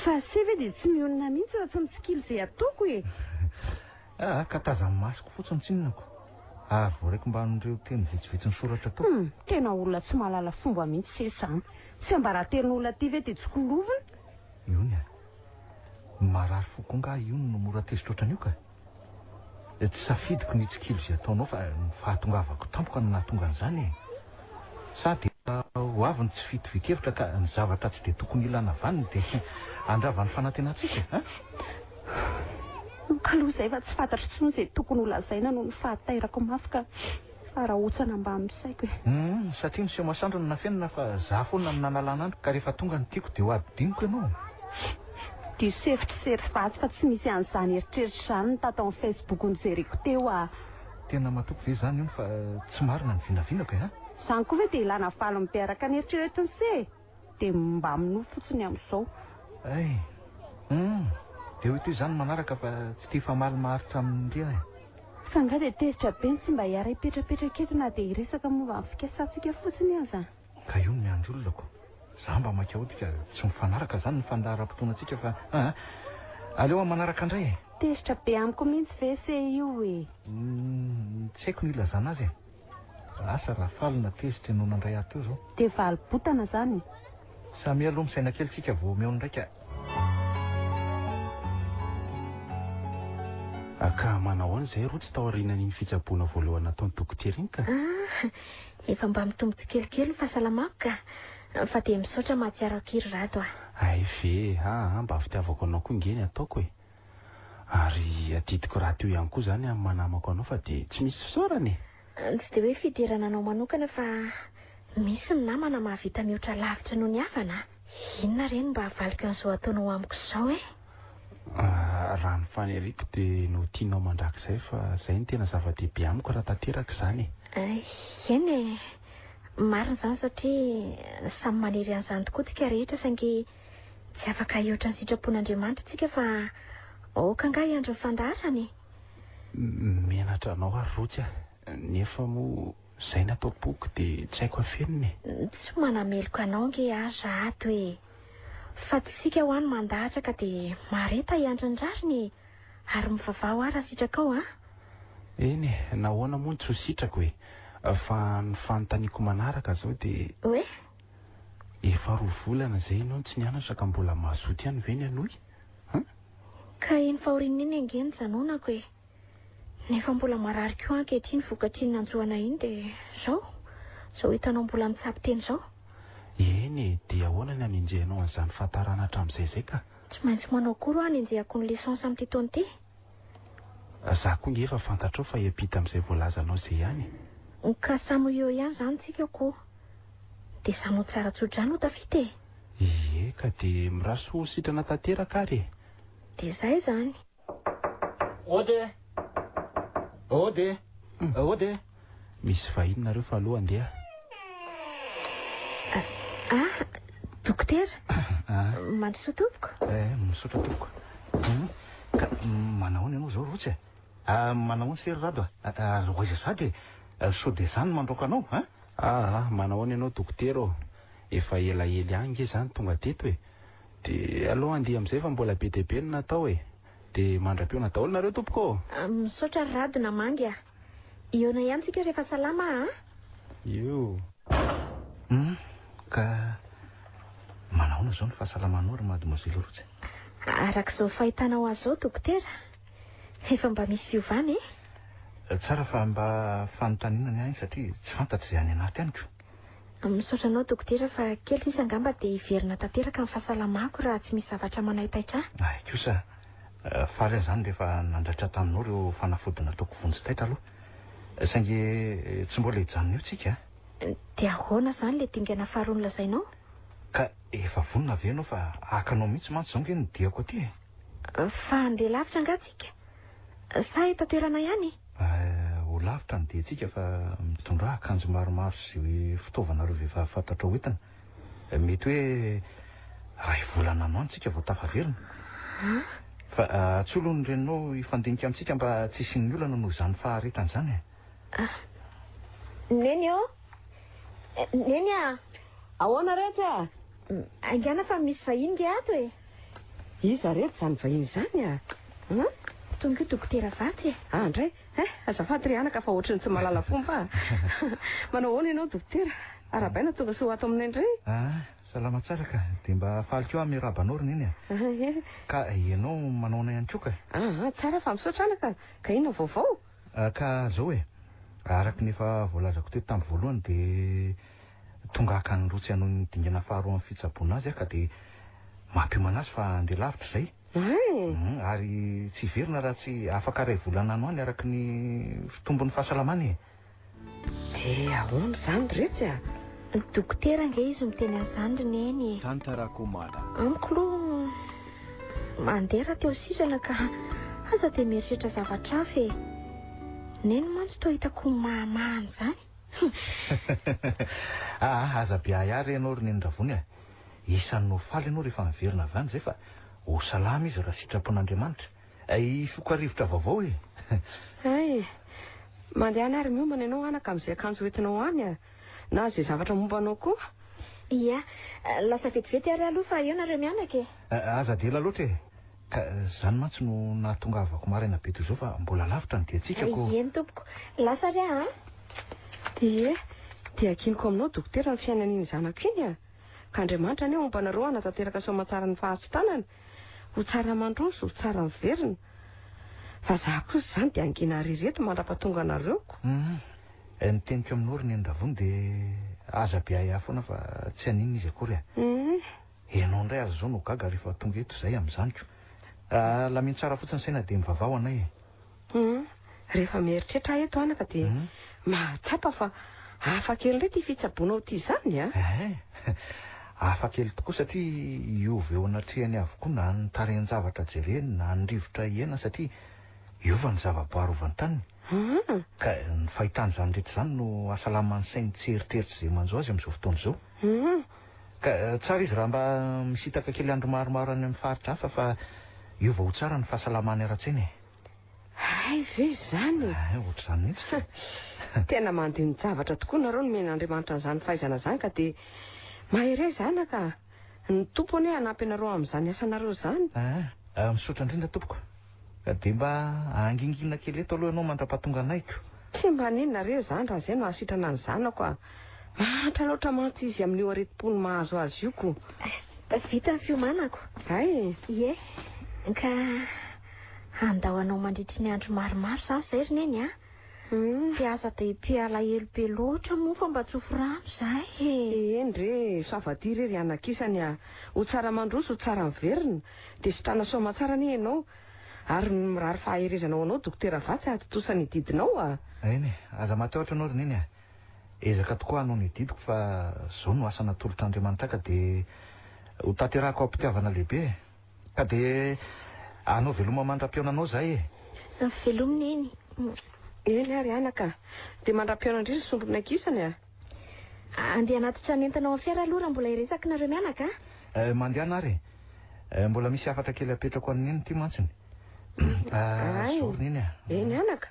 Speaker 7: Fa se ve dia tsy mionona mihitsy raha tsy mitsikilo izay ataoko e.
Speaker 3: Ka tazany masoko fotsiny tsinonako. Ary voaraiko mba an'ireo teny vitsivitsy ny soratra tao.
Speaker 7: Tena olona tsy mahalala fomba mihitsy se izany. Tsy ambaratenin'olona ty ve dia tsy kolovina?
Speaker 3: Iony a. Marary fokonga iony no mora tezitra ohatran'io ka. Tsy safidiko ny tsikilo izay ataonao fa ny fahatongavako tampoka no nahatonga an'izany e. Sady ho avy ny tsy fitovikevitra ka ny zavatra tsy dia tokony ilana vaniny dia andravany fanantenantsika.
Speaker 7: Kaloha izay fa tsy fantatro intsony izay tokony ho lazaina noho ny fahatairako mafy ka farahotsana mba amin'ny saiko e.
Speaker 3: Satria ny Seo Masandro no nafenina fa za foana no nanalana andro ka rehefa tonga ny tiako dia ho adiniko ianao.
Speaker 7: Diso hevitra sery vatsy fa tsy misy an'izany eritreritra izany ny tato amin'ny Facebook nijereko teo a.
Speaker 3: Tena matoko ve izany io fa tsy marina ny vinavinako e.
Speaker 7: Izany koa ve dia ilana valo miaraka ny eritreretiny se dia mba minofo fotsiny amin'izao.
Speaker 3: Dia ho ito izany manaraka fa tsy tia famaly maharitra amin'indria e.
Speaker 7: Fa nga dia tezitra be ny tsy mba hiara hipetrapetraka eto na dia hiresaka momba amin'ny fikasantsika fotsiny aza.
Speaker 3: Ka io ny andro olonako. Za mba makaodika tsy mifanaraka izany ny fandahara-potoanantsika fa aleo manaraka indray e.
Speaker 7: Tezitra be amiko mihitsy ve se io e.
Speaker 3: Tsy haiko ny ilazana azy e. Asa raha falina tezitra no nandray ahy teo izao.
Speaker 7: Dia valibotana izany.
Speaker 3: Samy aloha misaina kelitsika vao meo ndraika.
Speaker 1: Ka manao an'izay ro tsy tao aorianan'iny fitsaboana voalohany nataony dokotera iny ka.
Speaker 6: Efa mba mitombo tsikelikely ny fahasalamako ka. Fa dia misaotra mahatsiaro kiry rato a.
Speaker 1: Ay ve, mba fitiavako anao koa ingeny ataoko e. Ary adidiko raha teo ihany koa izany amin'ny manamako anao fa dia tsy misy fisaorany e.
Speaker 6: Tsy dia hoe fidirana anao manokana fa misy ny namana mahavita mihoatra lavitra noho ny hafana. Inona reny mba havalika an'izao ataonao amiko izao e?
Speaker 1: Raha ny faneriko dia no tianao mandrakizay fa izay ny tena zava-dehibe amiko raha tanteraka izany e.
Speaker 6: Eny e, marina izany satria samy manery an'izany tokoa tsika rehetra saingy tsy afaka hihoatra ny sitrapon'Andriamanitra tsika fa aoka nga hiandro ny fandaharany.
Speaker 1: Menatra anao ary rotsy nefa moa izay natao boky dia tsy haiko afeniny e.
Speaker 6: Tsy manameloka anao nge aza ato e. Fa tsika ho any mandahatra ka dia mareta hiandry ny rariny ary mivavao ary asitrakao a.
Speaker 1: Eny e, nahoana moa ny tsy ho sitrako e. Fa ny fanontaniako manaraka izao dia
Speaker 6: hoe
Speaker 1: efa 2 volana izay ianao tsy nianatra ka mbola mazoto ihany ve ny anoy?
Speaker 6: Ka iny fahoriana iny angeny janonako e. Nefa mbola marary koa ankehitriny vokatriny nanjoana iny dia zao hitanao mbola mitsapy teny izao.
Speaker 1: Eny, dia ahoana ny anenjehanao an'izany fahatarana hatramin'izay zay ka?
Speaker 6: Tsy maintsy manao kory aho anenjehako ny lesansy amin'ity taona ity.
Speaker 1: Za koa nge efa fantatrao fa hiampita amin'izay voalazanao izay ihany.
Speaker 6: Ka samy eo ihany izany tsika koa. Dia samy ho tsara tsotra ihany ho tafita e.
Speaker 1: Ie, ka dia miraso sitrana tanteraka ary e.
Speaker 6: Dia izay izany.
Speaker 3: Ode.
Speaker 1: Misy vahiny nareo fa aloha andeha.
Speaker 6: Dokotera? Mandroso tompoko?
Speaker 3: Misaotra tompoko. Ka manahoana ianao izao rotsy e? Manahoana sery rado a? Roiza sady sao dia izany mandroaka anao
Speaker 1: manahoana ianao dokotera efa elaely any nge izany tonga teto e. Dia aloha andeha amin'izay fa mbola be dia be no natao e. Dia mandram-peona daholo nareo tompoko.
Speaker 6: Misaotra rado na mangy a. Iona ihany tsika rehefa salama a?
Speaker 1: Io.
Speaker 3: Ka manahoana izao ny fahasalamanao ry mademoiselle rotsy?
Speaker 6: Arak'izao fahitanao azy izao dokotera, efa mba misy fiovana e?
Speaker 3: Tsara fa mba fanontaniana ihany satria tsy fantatry izay any anaty ihany ko.
Speaker 6: Misaotra anao dokotera fa kely sisa angamba dia hiverina tanteraka ny fahasalamako raha tsy misy zavatra manaitaitra ahy.
Speaker 3: Kosa faly izany rehefa nandratra taminao ireo fanafody nataoko vonjy-taitra aloha. Saingy tsy mbola hijanona eo tsika.
Speaker 6: Dia ahoana izany ilay dingana faharoa nolazainao?
Speaker 3: Ka efa vonona ve ianao fa hakanao mihitsy mantsy izao nge ny diako aty e.
Speaker 6: Fa andeha lavitra nga tsika? Sa eto toerana ihany?
Speaker 3: Ho lavitra ny diantsika fa mitondra akanjo maromaro sy hoe fitaovana reo vehivavy fantatra hoentana. Mety hoe ray volana anao antsika vao tafaverina. Fa tsy olo ny reninao ifandinika amintsika mba tsy isin'ny olana noho izany faharetana izany.
Speaker 6: Neny ao? Neny a?
Speaker 4: Ahoana rehetra?
Speaker 6: Angana fa misy vahiny ge ato e.
Speaker 4: Iza rehetra izany vahiny izany a?
Speaker 6: Tonga dokotera Vaty.
Speaker 4: Andray, azafady ry anaka fa ohatrany tsy mahalala fomba. Manao ahoana ianao dokotera? Arabaina tonga soa ato aminay indray.
Speaker 3: Salama tsara ka. Dia mba faliko eo miarabanao ry neny a. Ka ianao manao na ihany koa ka?
Speaker 4: Tsara fa misaotra anaka. Ka inona vaovao?
Speaker 3: Ka zao e. Araka ny efa voalazako teo tamin'ny voalohany dia tonga akany rotsy hanao ny dingana faharoa amin'ny fitsaboana azy ka dia mampiomana azy fa andeha lavitra izay. Ary tsy verina raha tsy afaka ray volana anao any araka ny fitombon'ny fahasalamany.
Speaker 4: Ahoana izany rehetra?
Speaker 6: Dokotera nge izy miteny an'izany neny.
Speaker 8: Tantarako mala.
Speaker 6: Amiko aloha mandeha teo sisana ka aza dia mieritreritra zavatra hafa e. Neny mantsy toa hitako mamahany izany.
Speaker 3: Aza biahary ianao ry neny Ravony. Isan'ny faly ianao rehefa miverina avy any izay fa ho salama izy raha sitrapon'Andriamanitra. Ifoko rivotra vaovao e.
Speaker 4: Mandeha ary miombana ianao anaka amin'izay akanjo hoentinao any na izay zavatra mombanao koa.
Speaker 6: Ia, lasa vetivety ary aloha fa eo nareo mianaka e.
Speaker 3: Aza dela loatra e. Ka izany mantsy no nahatongavako maraina be toy izao fa mbola lavitra ny diantsika ko.
Speaker 6: Eny tompoko, lasa ry a?
Speaker 4: Dia akiniko aminao dokotera ny fiainan'iny zanako iny a. Ka Andriamanitra anie ombanareo hanatanteraka soamantsara ny fahasitanana. Ho tsara mandroso, ho tsara miverina. Fa za kosa izany dia angina reto mandrapatonga anareo.
Speaker 3: Ny teniko aminao ry neny Ravony dia aza biahy foana fa tsy haninona izy akory. Ianao indray aza izao no gaga rehefa tonga eto izay amin'izaniko. Laminy tsara fotsiny saina dia mivavao anay.
Speaker 4: Rehefa mieritreritra eto anaka dia mahatsapa fa hafa kely indray ty fitsaboanao ty izany a.
Speaker 3: Hafa kely tokoa satria iova eo anatrehany avokoa na ny tarehan'ny zavatra jereny na ny rivotra iena satria iova ny zavaboary ovantaniny. Ka ny fahitany izany rehetra izany no asalaman'ny sainy tsy eritreritra izay manjo azy amin'izao fotoana izao. Ka tsara izy raha mba misitaka kely andro maromaro any amin'ny faritra hafa fa iova ho tsara ny fahasalamany ara-tsainy.
Speaker 4: Ve izany?
Speaker 3: Ohatr'izany mihitsy.
Speaker 4: Tena mandiny zavatra tokoa nareo no men'Andriamanitra an'izany fahaizana izany ka dia mahery zanaka. Ny tompony hanampy anareo amin'izany asanareo izany.
Speaker 3: Misaotra indrindra tompoko. Ka dia mba angingina kely eto aloha ianao mandrapatonga anayko.
Speaker 4: Tsy mba ninona re izany raha izay no hasitrana ny zanako a. Mahatra loatra mantsy izy amin'ny aretim-pony mahazo azy io ko.
Speaker 6: Vita ny fiomanako. Ie. Ka andao anao mandritry ny andro maromaro izany izay ry neny a. Dia aza dia mpialahelo be loatra moa fa mba tsofo rano izay.
Speaker 4: Eny re, savaty ry anakisany a. Ho tsara mandroso, ho tsara miverina. Dia sitrana soamantsara ni ianao. Ary mirary fahaherezanao anao dokotera Vatsy hatotosany didinao a.
Speaker 3: Eny, aza matahotra anao ry neny a. Ezaka tokoa hanao ny didiko fa izao no asa natolotr'Andriamanitra ka dia ho tanterahako ampitiavana lehibe. Ka dia anao veloma mandram-pionanao izay e.
Speaker 6: Velomina eny.
Speaker 4: Eny ary anaka. Dia mandram-piona indrindra sombona akisany a.
Speaker 6: Andeha anatitra ny entanao amin'ny fiara aloha raha mbola iresaka nareo mianaka?
Speaker 3: Mandeha ary. Mbola misy afatra kely apetrako an'iny ty mantsiny. Zao ry neny a.
Speaker 4: Eny anaka.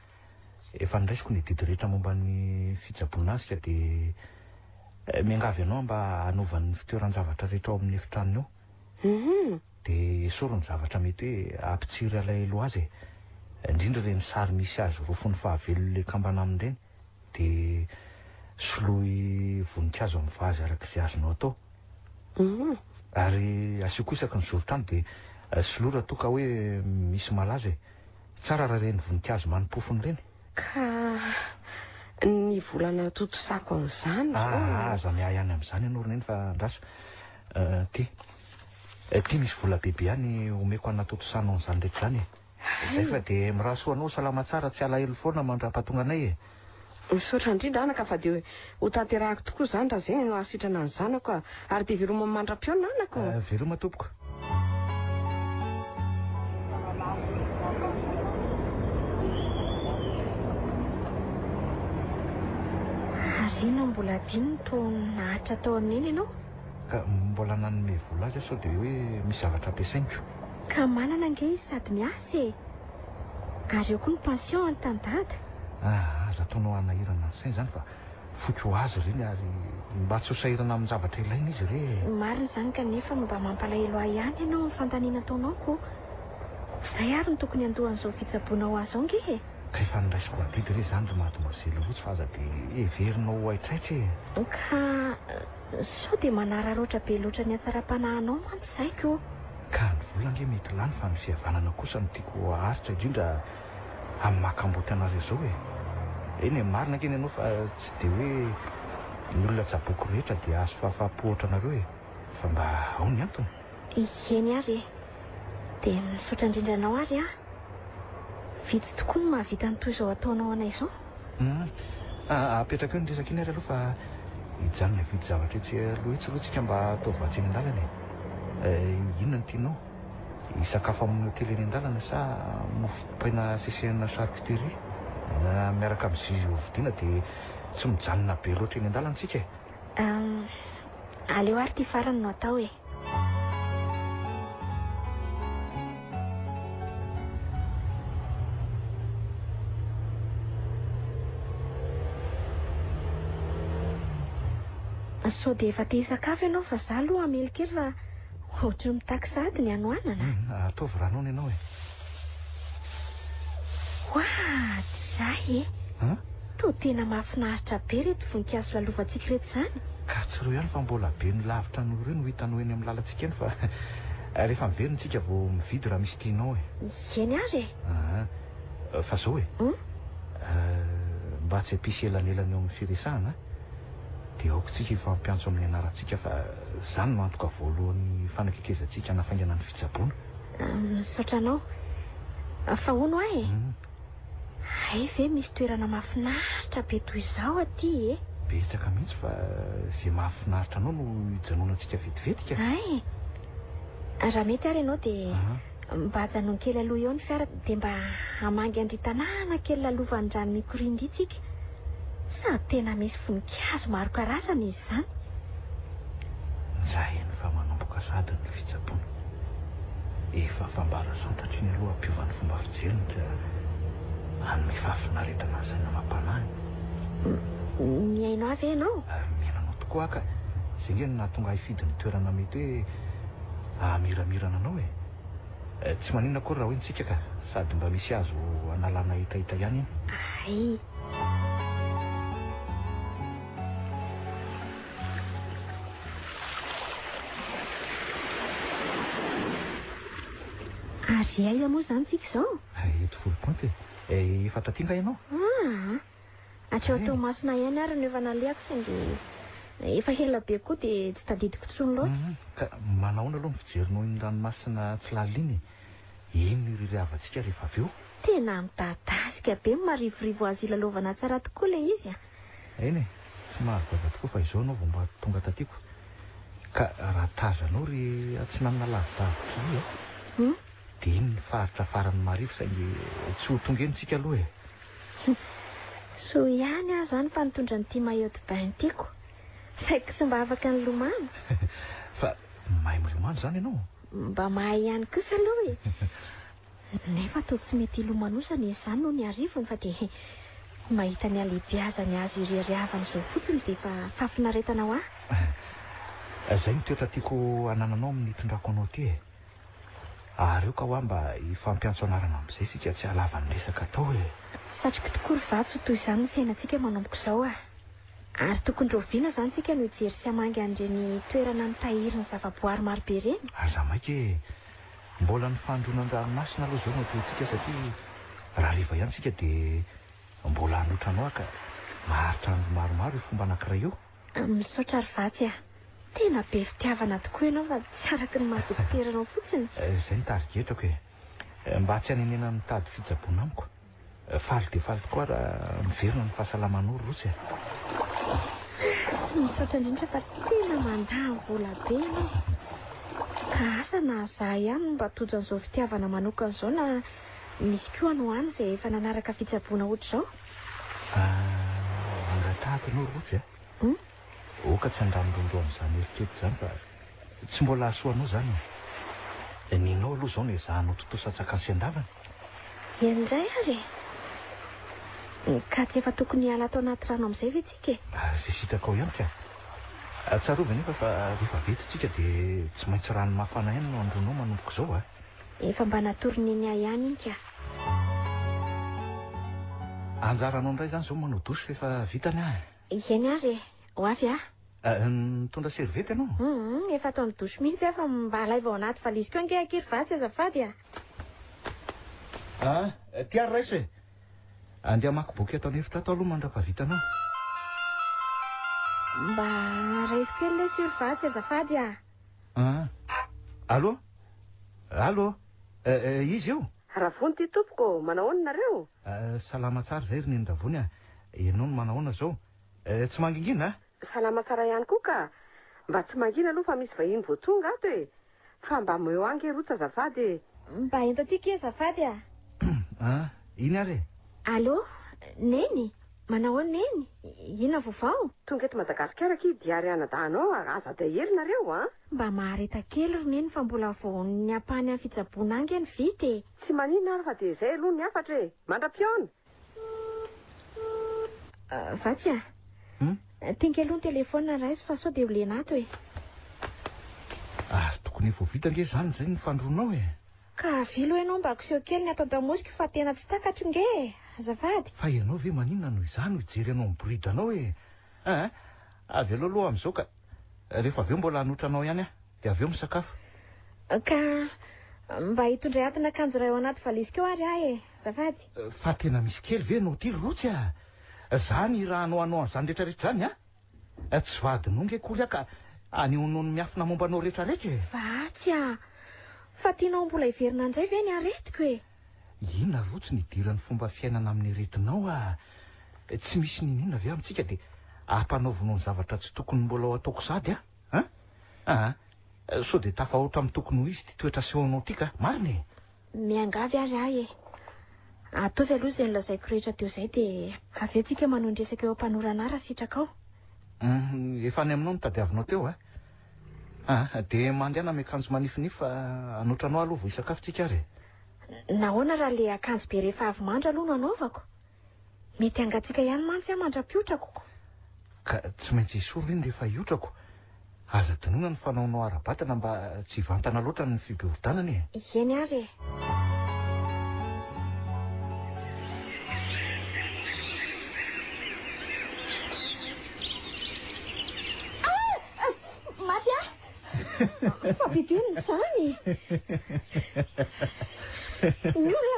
Speaker 3: Efa niraisiko ny didy rehetra momba ny fitsaboana azy ka dia miangavy ianao mba hanaovan'ny fitoeran-javatra rehetra ao amin'ny efitrano eo. Dia esoro ny zavatra mety hoe ampitsiry alahelo azy e. Indrindra ireny sary misy azy rofon'ny fahavelon'ilay kambana amin'ireny dia soloy voninkazo amin'ny vazy arak'izay azonao atao. Ary asiako isaky ny zorotrano dia solora toa ka hoe misy malaza e. Tsara raha ireny voninkazo manimpofony ireny.
Speaker 4: Ka ny volana totosako amin'izany
Speaker 3: aza miahy any amin'izany ianao ry neny fa andraso. Ty misy vola bebe ihany omeko ana totosanao n'izany rehetra izany e. Izay fa dia miraso anao salama tsara tsy alahelo foana mandram-pahatonga anay e.
Speaker 4: Misaotra indrindra anaka fa dia ho tanterahako tokoa izany raha izay no hasitrana ny zanako ary dia veloma mandram-piona anako.
Speaker 3: Veloma tompoko.
Speaker 6: mbola dino to nahatra tao amin'iny ianao.
Speaker 3: Ka mbola nanome vola azy sao dia hoe misy zavatra ampiasainko.
Speaker 6: Ka manana ange izy sady miasa e. Ary eo koa ny pension an-tany dada.
Speaker 3: Aza ataonao anahirana ny sainy izany fa foky ho azy ireny ary mba tsy ho sahirana amin'ny zavatra ilaina izy re.
Speaker 6: Marina izany kanefa mba mampalahelo ahy ihany ianao amin'ny fantaniana ataonaoko. Izay ary ny tokony andohan'izao fitsaboana ho azy ao nge e.
Speaker 3: Ka efa niraisiko adidy re izany ry mademoiselle lotsy fa aza dia everinao aitraitra e.
Speaker 6: Ka sao dia manararoatra be loatra ny hatsaram-panahinao mantsy zaiko.
Speaker 3: Ka ny vola nge mety lany fa ny fihavanana kosa no tiako aharitra indrindra amin'ny makamboty anareo izao e. Eny marina nge ianao fa tsy dia hoe ny olona tsaboako rehetra dia azo fahafapo ohatranareo e. Fa mba ao ny antony.
Speaker 6: Eny ary e. Dia misaotra indrindra anao ary a. Vitsy tokoa no mahavita ny toy izao ataonao anay izao.
Speaker 3: Apetraka eo ny resaka iny ary aloha fa hijanona vidy zavatra etsy aloha etsy mba atao vatsy eny an-dalana e. Inona ny tianao? Hisakafo amin'ny hotely eny an-dalana sa mofopaina sesena charcuterie? Miaraka amin'ny ovidiana dia tsy mijanona be loatra eny an-dalana tsika e.
Speaker 6: Aleo ary ty farany no atao e. Sao dia efa te hisakafo ianao fa za aloha amely kely fa ohatry ny mitaky sady ny anoanana.
Speaker 3: Ataovy ranony ianao e.
Speaker 6: Waa, zay e. To tena mahafinaritra be reto voninkazo lalovantsika reto izany.
Speaker 3: Ka tsy reo ihany fa mbola be ny lavitra no ireo no hitanao eny amin'ny lalantsika eny fa rehefa miverintsika vao mividy raha misy tianao e.
Speaker 6: Eny ary
Speaker 3: e. Fa zao e. Mba tsy hampisy elanelana eo amin'ny firesahana dia aoko tsika ifampiantso amin'ny anarantsika fa izany no antoka voalohan'ny fanakekezantsika hanafaingana ny fitsaboana.
Speaker 6: Misaotra anao. Fa hono ahy e. Ay ve misy toerana mahafinaritra be toy izao aty e.
Speaker 3: Betsaka mihitsy fa izay mahafinaritra anao no hijanonantsika vetivetika.
Speaker 6: Ay. Raha mety ary ianao dia mba hajanona kely aloha eo ny fiara dia mba hamangy andry tanàna kely lalovan'ny rano mikorindry itsika. Sady tena misy voninkazo maro karazana izy izany.
Speaker 3: Zaheny fa manomboka sady ny fitsaboana. Efa fambara santatry ny aloha ampiovan'ny fomba fijeriny dia hanome fahafinaretana saina mampanahy.
Speaker 6: Miainao avy ianao?
Speaker 3: Miainanao tokoa aka. Izay nge no nahatonga hifidy ny toerana mety hoe hahamiramirana anao e. Tsy maninona koa raha hoe ntsika ka sady mba misy azo analana hitahita ihany iny.
Speaker 6: Ay. Ary aiza moa izany tsika izao?
Speaker 3: Eto Folopointe e. Efa tatinga ianao?
Speaker 6: Hatreo tao masina ihany ary no efa naleako saingy efa ela be koa dia tsy tadidiko tsony loatra.
Speaker 3: Ka manahoana aloha ny fijerinao iny ranomasina tsy lalina iny? Iny no ririavantsika rehefa avy eo?
Speaker 6: Tena midadasika be marivorivo azy ilalovana tsara tokoa ilay izy a.
Speaker 3: Eny e, tsy mahavava tokoa fa izao anao vao mba tonga tatiako. Ka raha tazanao ry atsinanana lavidavitra io e. Dia iny ny faritra farany marivo saingy tsy ho tonga entsika aloha e.
Speaker 6: So ihany aho izany fa nitondra n'ity maillot de bain tiako. Saiko tsy mba afaka ny lomano.
Speaker 3: Fa mahay milomano izany ianao?
Speaker 6: Mba mahay ihany kosa aloha e. Nefa to tsy mety ilomanosana izany no ny arivony fa dia mahita ny alehibiazany azo ireriavana izao fotsiny dia efa fahafinaretana ho ahy.
Speaker 3: Izay ny toetra tiako hanananao amin'ny hitondrako anao ty e. Ary eo ka hoa mba hifampiantso anarana amin'izay sika tsy halava ny resaka atao e.
Speaker 6: Satroko tokoa ry vatsy toy izany ny fiainantsika manomboka izao a. Ary tokony roviana izany sika no hijery sy hamangy an'ireny toerana nitahiriny zavaboary maro be ireny.
Speaker 3: Aza maika e. Mbola ny fandronan-dranomasina aloha izao no ataontsika satria raha rehefa ihany sika dia mbola hanotranao ka maharitra andro maromaro fomba anankiray eo.
Speaker 6: Misaotra ry vatsy a. Tena be fitiavana tokoa ianao fa tsy araka ny maha-dokiteranao fotsiny.
Speaker 3: Izay ny tarigetrako e. Mba tsy hanenena ny tady fitsaboana amiko. Faly dia faly tokoa raha miverina ny fahasalamanao rotsy e.
Speaker 6: Misaotra indrindra fa tena mandany vola be ianao. Ka asa na zaho ihany mba tojo an'izao fitiavana manokana izao na misy koa anao any izay efa nanaraka fitsaboana ohatr'izao.
Speaker 3: Angatahako ianao rotsy e. Oka tsy andramindrondo amin'izany eritreto izany fa tsy mbola asoanao izany. Ninao aloha izao no ezahanao totosan-tsakafo andavana.
Speaker 6: Indray ary ka tsy efa tokony hiala atao anaty rano amin'izay ve tsika?
Speaker 3: Izay sitraka ao ihany ka. Tsarovy nefa fa rehefa vetytsika dia tsy maintsy rano mafana ihany no andronao manomboka izao.
Speaker 6: Efa mba natorony ahy ihany iny ka.
Speaker 3: Anjaranao indray izany izao manao dosy rehefa vitany ah.
Speaker 6: Eny ary ho avy
Speaker 3: Mitondra serviety ianao?
Speaker 6: Efa atao amin'ny dosy mihitsy fa mba alaiva ao anaty valizy koa ange ankiry vatsy azafady
Speaker 3: Tiary raiso e. Andeha maka boky atao n'efitra atao aloha mandrapa vitanao.
Speaker 6: Mba raisy kely ilay sur vatsy azafady
Speaker 3: Allo? Allo? Izy io?
Speaker 4: Ravony ty tompoko, manao ahoana nareo?
Speaker 3: Salama tsara izay ry neny Ravony a. Ianao no manao ahoana izao? Tsy mangingina?
Speaker 4: Salama tsara ihany koa ka. Mba tsy mangina aloha fa misy vahiny vao tonga ato e. Fa mba meo ange rotsy azafady.
Speaker 6: Mba ento aty ke azafady
Speaker 3: Iny ary?
Speaker 6: Allo? Neny? Manao ahoana neny? Ina vaovao?
Speaker 4: Tonga eto Madagasikara ki diary anadanao aza dahelo nareo
Speaker 6: Mba mahareta kely ry neny fa mbola vao ny ampany amin'ny fitsaboana ange ny vity.
Speaker 4: Tsy manina ary fa dia izay aloha ny afatra e. Mandra-piona.
Speaker 6: Vatsy tinga aloha ny telefona raisy fa sao dia ho lena ato e.
Speaker 3: Tokony efa vita nge izany izay ny fandronao e.
Speaker 6: Ka vilo ianao mba kiseho kely ny atao damosika fa tena tsy takatro nge azafady.
Speaker 3: Fa ianao ve maninona noho izany hijery anao mibridanao e. Avy aloha aloha amin'izao ka rehefa avy eo mbola hanotranao ihany dia avy eo misakafo.
Speaker 6: Ka mba hitondray atina akanjo iray ao anaty valizy keo ary ahy e azafady.
Speaker 3: Fa tena misy kely ve no tily rotsy Zany rahanao anao an'izany rehetrarehetra izany tsy vadinao nge kory ka anionao ny miafina mombanao rehetrarehetra e.
Speaker 6: Vatsy fa tianao mbola hiverina indray ve ny aretiko e.
Speaker 3: Inona rotsy ny idiran'ny fomba fiainana amin'ny aretinao tsy misy ninina avy amintsika dia ampanaovanao ny zavatra tsy tokony mbola ao ataoko sady sao dia tafahoatra amin'ny tokony ho izy ty toetra sehonao ty ka marina e.
Speaker 6: Miangavy ary ahy e. Ataovy aloha izay nilazaiko rehetra teo izay dia avy eo tsika manondresaka eo am-panorana raha sitraka ao.
Speaker 3: Efa any aminao nitadiavinao teo dia mandehana miakanjo manifinify fa anotranao aloha vao hisakafotsika ary.
Speaker 6: Nahoana raha le akanjo be rehefa avy mandra aloha no anaovako? Mety angatsika ihany mantsy mandra-piotrako.
Speaker 3: Ka tsy maintsy hisolo iny rehefa hiotrako. Aza dinoina ny fanaonao ara-batana mba tsy hivantana loatra ny fibehodanany e.
Speaker 6: Eny ary e. Fa biby io izany.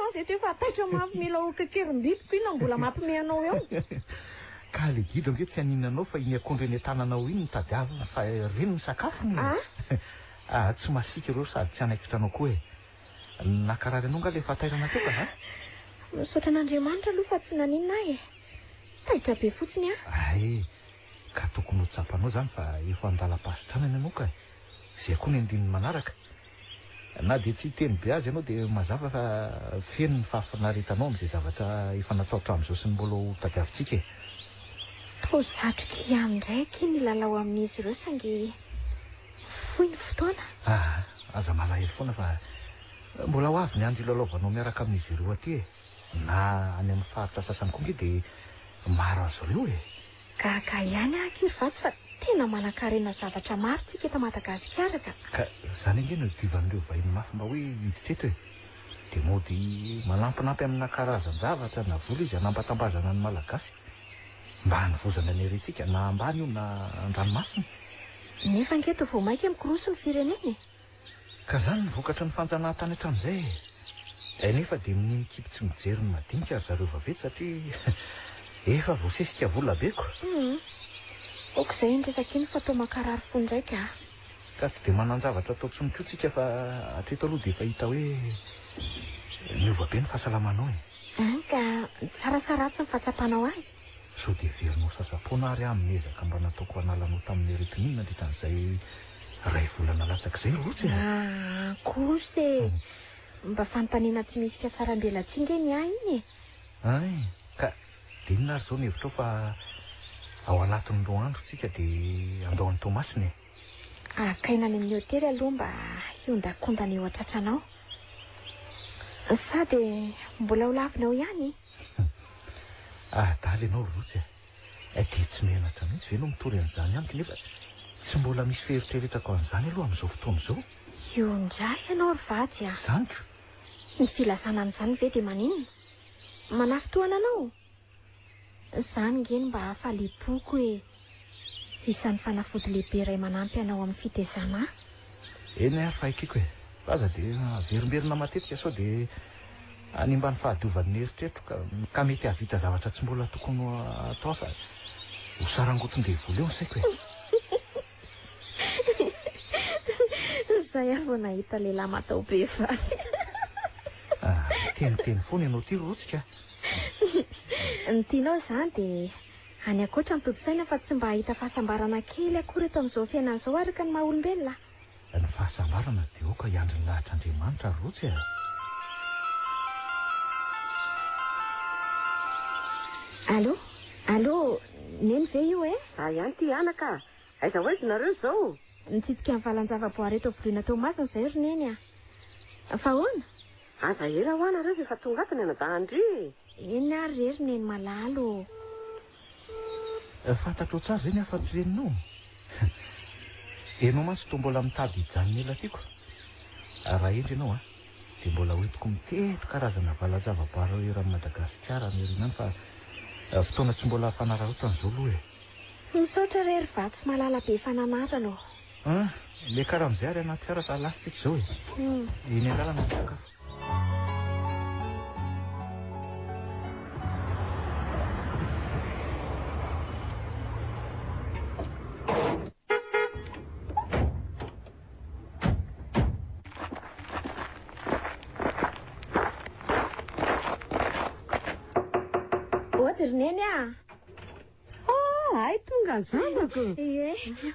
Speaker 6: Izay teo fa taitra mampimela okekerim-bibiko iny mbola mampime anao eo.
Speaker 3: Ka le gido nge tsy haninanao fa iny akondro eny an-tananao iny nitadiavina fa reny ny sakafony. Tsy masika ireo sady tsy anaikitranao koa e. Nakarary anao nga le fatairana teo ka
Speaker 6: misaotra n'Andriamanitra aloha fa tsy naninona ahy e. Taitra be fotsiny
Speaker 3: Ay, ka tokony ho tsapanao izany fa efa andala-pasitranana ianao ka izay koa ny andininy manaraka. Na dia tsy teny be azy ianao dia mazava fa feno ny fahafinaretanao amin'izay zavatra efa natao hatramin'izao sy ny mbola ho tadiavintsika e.
Speaker 6: Tozatrika ihany ndraiky ny lalao amin'izy ireo sange fohy ny fotoana.
Speaker 3: Aza malahelo foana fa mbola ho avy ny andro ilalaovanao miaraka amin'izy ireo aty e. Na any amin'ny faritra sasany koa nge dia maro azo ireo e.
Speaker 6: Gaga ihany ankiry vatsy fa tena manan-karena zavatra maro tsika eto Madagasikara ka.
Speaker 3: Ka izany ange no divan'ireo vahiny mafy mba hoe hiditreto e. Dia mody manampinampy amina karazan-javatra na vola izy hanambatambazana ny malagasy mba hanivozana ny herentsika na ambany io na an-dranomasina.
Speaker 6: Nefa anketo vao mainka amikoroso ny fireneny.
Speaker 3: Ka izany ny vokatra ny fanjanahantany hatramin'izay nefa dia min'ny kipo tsy mijery ny madinika ary zareo vavety satria efa voasesika vola beko.
Speaker 6: Okizay ny resaka iny fa tao makarary fo ndraika.
Speaker 3: Ka tsy dia manan-javatra atao tsonotsotsika fa hatreto aloha dia efa hita hoe miova be ny fahasalamanao e.
Speaker 6: Ka tsaratsaratsy ny fahatsapanao azy.
Speaker 3: Sao dia verinao sasapoana ary amin'ny ezaka mba nataoko analanao tamin'ny aretin'iny nandritran'izay ray volana latsaka izay rotsy e.
Speaker 6: Kosy mba fanontaniana tsy misy fiatsaram-belatsinga ny ahy iny e.
Speaker 3: Ka dia inona ary izao ny hevitrao fa ao anatin'ny roa andro tsika dia andao an'ny Tomasiny.
Speaker 6: Akaina any amin'ny hotely aloha mba hiondakondana eo an-tratranao. Sady mbola ho lavinao ihany.
Speaker 3: Daly ianao Rotsy. Dia tsy menatra mihitsy ve no mitory an'izany amiko nefa tsy mbola misy fieritreretako an'izany aloha amin'izao fotoana izao.
Speaker 6: Io indray ianao ry vady a.
Speaker 3: Zaniko.
Speaker 6: Ny filazana an'izany ve dia maninona? Manafitoana anao? Izany ngeny mba hafaliam-poko hoe isan'ny fanafody lehibe iray manampy anao amin'ny fitezana.
Speaker 3: Eny ary fahaikiko e. Aza dia verimberina matetika sao dia animba ny fahadiovan'ny eritreritro ka mety havita zavatra tsy mbola tokony atao fa ho sarangoton-devoly eo ny saiko e.
Speaker 6: Izay avy nahita lehilahy matao be vavy.
Speaker 3: Teniteny foana ianao ty Rotsika.
Speaker 6: Ny tianao izany dia any akoatra ny toto-saina fa tsy mba hahita fahasambarana kely akory eto amin'izao fiainana izao araka ny maha-olombelona.
Speaker 3: Ny fahasambarana dia oka hiandry ny lahitr'Andriamanitra Rotsy a.
Speaker 6: Allo, neny ve io e?
Speaker 4: Ihany ty anaka. Aiza ho aiza nareo izao?
Speaker 6: Nitsitsika amin'ny valan-java-boary eto Voriana Tomasina izay ry neny a. Fa hoana?
Speaker 4: Aza ela ho anareo efa tonga ato ny anadahandry.
Speaker 6: Eny ary rery neny malalo.
Speaker 3: Fantatro tsara izay ny afa-tsy reninao. Enao mantsy toa mbola mitady hijanona ela tiako. Raha endry ianao dia mbola hoentiko miteto karazana valan-java-boary eran'i Madagasikara amerina fa fotoana tsy mbola fanararotsana izao aloha e.
Speaker 6: Misaotra rery vatsy malala be fananarana.
Speaker 3: Le karaha amin'izay ary anaty fiara lasitsika izao e. Eny an-dalana ny sakafo.
Speaker 6: Neny a.
Speaker 4: Ay, tonga ny zanako.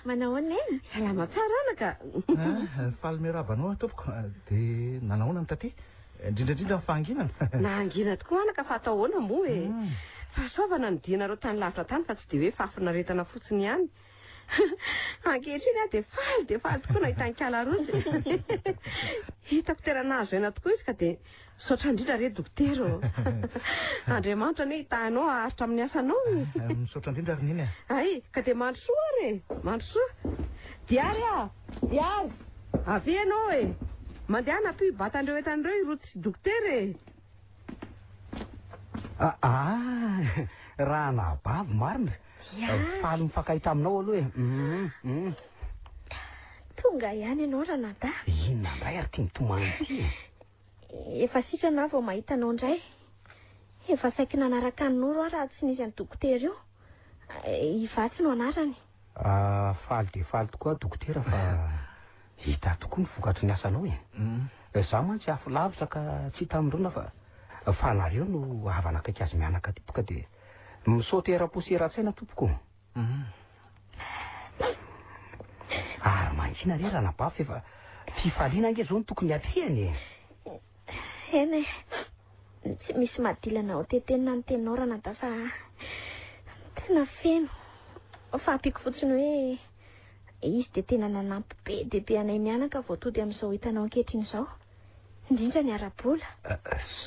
Speaker 6: Manao neny?
Speaker 4: Salama tsara anaka.
Speaker 3: Faly miarabanao ataovako dia nanahoana ny taty? Indrindrandrindra ny fahanginana.
Speaker 4: Nahangina tokoa anaka fa atao ahoana moa e. Fahasoavana ny dianareo tany lavitra tany fa tsy dia hoe fafinaretana fotsiny ihany. Ankehitriny dia faly tokoa nahita ny kala Rotsy. Hitako tena nahazo aina tokoa izy ka dia saotra indrindra re dokotera. Andriamanitra ne hitahanao aharitra amin'ny asanao.
Speaker 3: Misaotra indrindra ry neny.
Speaker 4: Ay, ka dia mandrosoa re. Mandrosoa. Diary a. Diary. Avy ianao e. Mandeha napy batandreo etan'ireo Rotsy dokotera e.
Speaker 5: Raha nabavy marina. Faly mifankahita aminao aloha e.
Speaker 6: Tonga ihany ianao raha nada.
Speaker 5: Inona indray ary tia mitomany ity.
Speaker 6: Efa sitrana vao mahita anao indray. Efa saiki nanaraka ny noro raha tsy nisy any dokotera io. Ivatsy no anarany.
Speaker 5: Faly dia faly tokoa dokotera fa hita tokoa ny vokatry ny asanao e. Izaho mantsy afo lavitra ka tsy hita amin'irona fa nareo no havana akaiky azy mianaka topoka dia misaotra era-poseran-tsaina tompoko. Ary mantsina re raha nabafy efa fifaliana ange izao no tokony hatrehany e.
Speaker 6: Eny tsy misy madilana ho tetenina ny teninao raha nada fa tena feno. Fa ampiako fotsiny hoe izy dia tena nanampy be dia be anay mianaka vao tody amin'izao hitanao ankehitriny izao. Indrindra ny ara-bola.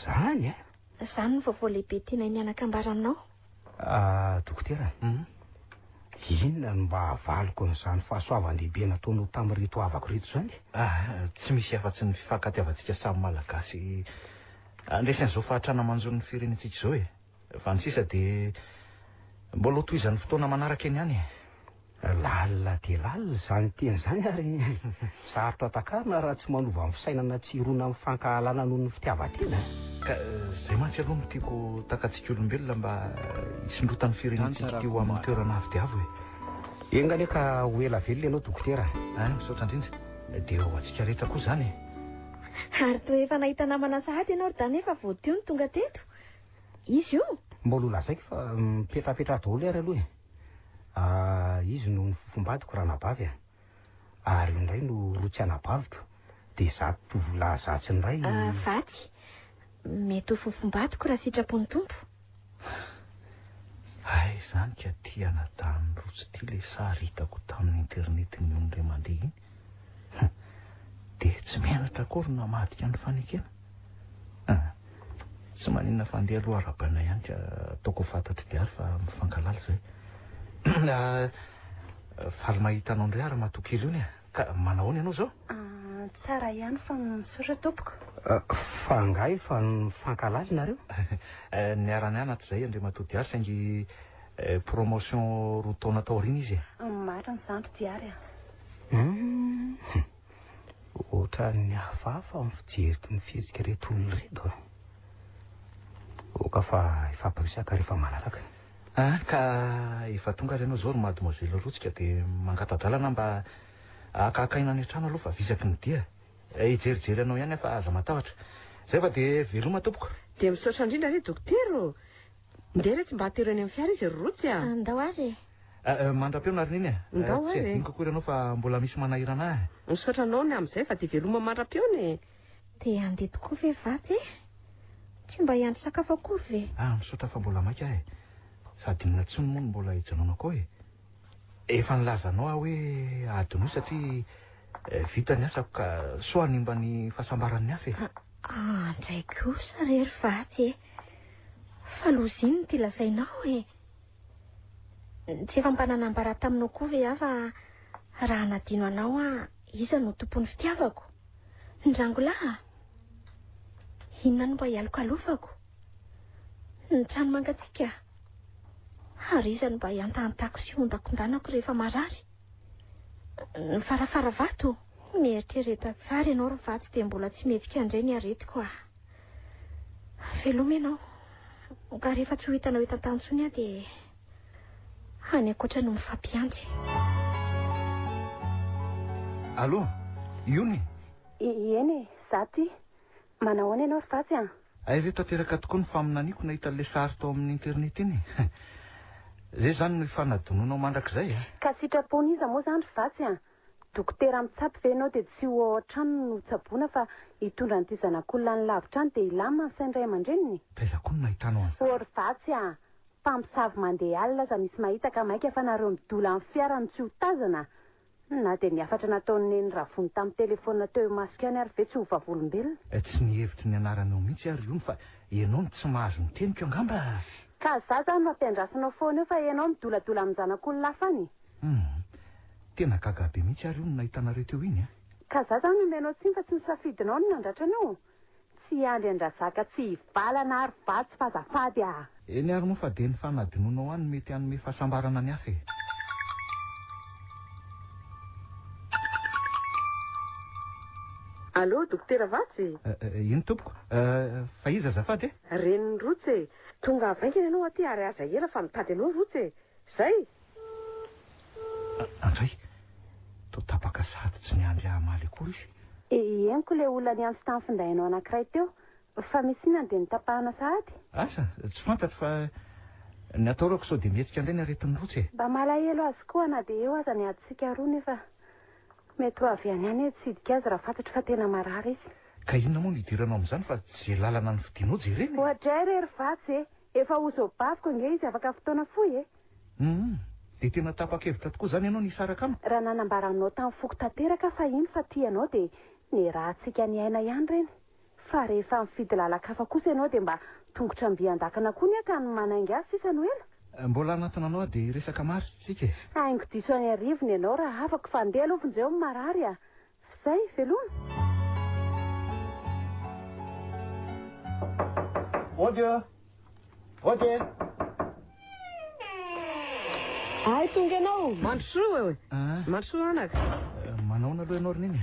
Speaker 5: Zany e?
Speaker 6: Izany ny vaovao lehibe tianay mianaka ambaranao.
Speaker 5: Dokotera, inona no mba havaliko n'izany fahasoavan-dehibe nataonao tamin'reto havako reto izany?
Speaker 3: Tsy misy afa-tsy ny fifankatiavantsika samy malagasy andraisan'izao fahatrana manjon'ny firenentsika izao e. Fa ny sisa dia mbola ho tohizan'ny fotoana manaraka eny ihany e.
Speaker 5: Lalina dia lalina izany teny izany ary sarotra takarina raha tsy manova amin'ny fisainana tsy irona amin'ny fankahalana noho ny fitiavan-tena.
Speaker 3: Ka izay mantsy aloha no tiako takatsika olombelona mba hisondrotan'ny firenentsika teo amin'ny toerana avy dia avy e.
Speaker 5: Engany ka ho ela velona ianao dokotera.
Speaker 3: Misaotra indrindra. Dia ho antsika rehetra koa izany e.
Speaker 6: Ary toa efa nahita namana sahady ianao ry dany efa voadio ny tonga teto. Izy io?
Speaker 5: Mbola lazaiko fa mipetrapetra daholo ary aloha e. Izy no fofombadiko raha nabavy ary indray no rotsy anabaviko dia zato tovolahy zatsy ny ray.
Speaker 6: Vatsy mety ho fofombadiko raha sitrapony tompo.
Speaker 3: Ay, izany ka tiana tany rotsy ty le sary hitako tamin'ny internet ny on'ire mandeha iny. Dia tsy menatra akory namadika ny fanekena. Tsy maninona fandeha aloha arabana ihany ka ataoko fantatry diary fa mifankalala izay. Faly mahita anao indray ary matokely io ny ka manao ny ianao zao?
Speaker 7: Tsara ihany fa misaotra tompoko.
Speaker 5: Fa ngay fa mifankalala nareo?
Speaker 3: Ny arany anatra izay Andria Matodiary saingy promotion roa taona taoriana izy.
Speaker 7: Marina izany diary.
Speaker 5: Ohatra ny hafahafa amin'ny fijeriko ny fihetsika reto olona reto. Oka fa ifampirisaka rehefa malalaka.
Speaker 3: Ka efa tonga ary ianao zao ry mademoiselle Rotsika dia mangata-dalana mba akakaina any an-trano aloha fa visaky ny dia. Hijerijery anao ihany fa aza matahotra. Zay fa dia veloma tompoko.
Speaker 4: Dia misaotra indrindra re dokotera. Ndeha tsy mba hatero any amin'ny fiara izy Rotsy a.
Speaker 6: Andao azy.
Speaker 3: Mandram-peo ary niny.
Speaker 4: Andao
Speaker 3: Tsy
Speaker 4: azy.
Speaker 3: adiniko koa ianao fa mbola misy manahirana ahy.
Speaker 4: Misaotra anao ny amin'izay fa dia veloma mandram-peo ny.
Speaker 6: Dia andeha tokoa vehivavy. Tsy mba hiandry sakafo akory ve?
Speaker 3: Misaotra fa mbola maika ahy. Sady natsony moa mbola hijanona koa e. Efa nilazanao aho hoe adino satria vita ny asako ka soa hanimba ny fahasambaran'ny hafa e.
Speaker 6: Andray kosa rery vatsy. Fa loziny ty lazainao e. Tsy efa mpananambara taminao koa ve aho fa raha nadino anao iza no tompon'ny fitiavako. Ndrangolahy. Inona no mba hialokalofako? Ny trano mangatsiaka. Ary iza no mba hiantantako sy hondakondanako rehefa marary. Ny farafara vato. Mieritrereta tsara ianao ry vatsy dia mbola tsy metsika andray ny aretiko a. Veloma ianao. Ka rehefa tsy ho hitanao eto an-tantsony aho dia any ankoatra no mifampiandry.
Speaker 3: Allo, io ni?
Speaker 7: Eny, zaty. Manao any ianao ry vatsy a?
Speaker 3: Re tanteraka tokoa ny faminaniako nahita le sary tao amin'ny internet iny. Zay zany no fanadononao mandrakizay a.
Speaker 7: Ka sitrapony iza moa zany ry vatsy a? Dokotera mitsapy ve ianao dia tsy ho ao an-trano no tsaboana fa hitondra nyity zanak'olona ny lavitra any dia ilamina ny saindray aman-dreniny.
Speaker 3: Taiza koa no nahitanao an'izay.
Speaker 7: Ry vatsy a, mpamosavy mandeha alina aza misy mahita ka maika fa nareo midola amin'ny fiara ny tsy ho tazana. Na dia niafatra nataon'ny neny ravony tamin'ny telefona teo masika any ary ve tsy ho vavolombelona.
Speaker 3: Tsy nihevitry ny anaranao mihitsy ary io ny fa ianao no tsy mahazo ny teniko angamba.
Speaker 7: Ka za zany mampiandrasanao foana eo fa ianao midoladola amin'ny zanak'olona hafa any.
Speaker 3: Tena gaga be mihitsy ary io no nahitanareo teo iny a.
Speaker 7: Ka za zany omenao tsiny fa tsy nisafidinao no nandratra-nao. Tsy andry andrazaka tsy hivalana ary vatsy fa azafady a.
Speaker 3: Eny ary moa fa dia ny fanadinonao any mety hanome fahasambarana ny hafa e.
Speaker 4: Allo, dokotera Vatsy.
Speaker 3: Ino tompoko? Fa iza azafady e?
Speaker 4: Reniny Rotsy. Tonga avaingana ianao aty ary aza ela fa mitady anao Rotsy. Zay.
Speaker 3: Andray, to tapaka sady tsy niandry ahamaly akory izy.
Speaker 7: Eniko le olona niantso tamin'ny findainao anankiray teo. Fa misy inona dia nitapahana sahady?
Speaker 3: Asa, tsy fantatro fa ny ataorako sao dia mihetsika indray ny aretin'ny Rotsy e.
Speaker 7: Mba malahelo azy koa na dia eo aza ny aditsika roa nefa mety ho avy any any tsidika azy raha fantatro fa tena marary izy.
Speaker 3: Ka inona moa nidiranao amin'izany fa tsy lalana ny fidinao jereny?
Speaker 7: Ohatray rery vatsy e. Efa ozo baviko nge izy afaka fotoana fohy e.
Speaker 3: Dia tena tapa-kevitra tokoa zany ianao nisaraka amiko.
Speaker 7: Raha nanambaranao tamin'ny foko tanteraka fa iny fa tianao dia ny raha antsika ny aina ihany reny. Fa rehefa mifidy lalakafa kosa ianao dia mba tongotra mbiandakana koa ny aka ny manaingy azy sisa no ela.
Speaker 3: Mbola anatona anao dia resaka mary tsika e.
Speaker 7: Haingo diso any arivony ianao raha afaka fa andeha aloha vonjeo marary a. Zay veloma.
Speaker 3: Odio. Odio.
Speaker 4: Ay, tonga ianao. Mandrosoa e. Mandrosoa anaka.
Speaker 3: Manaona aloha ianao rininy.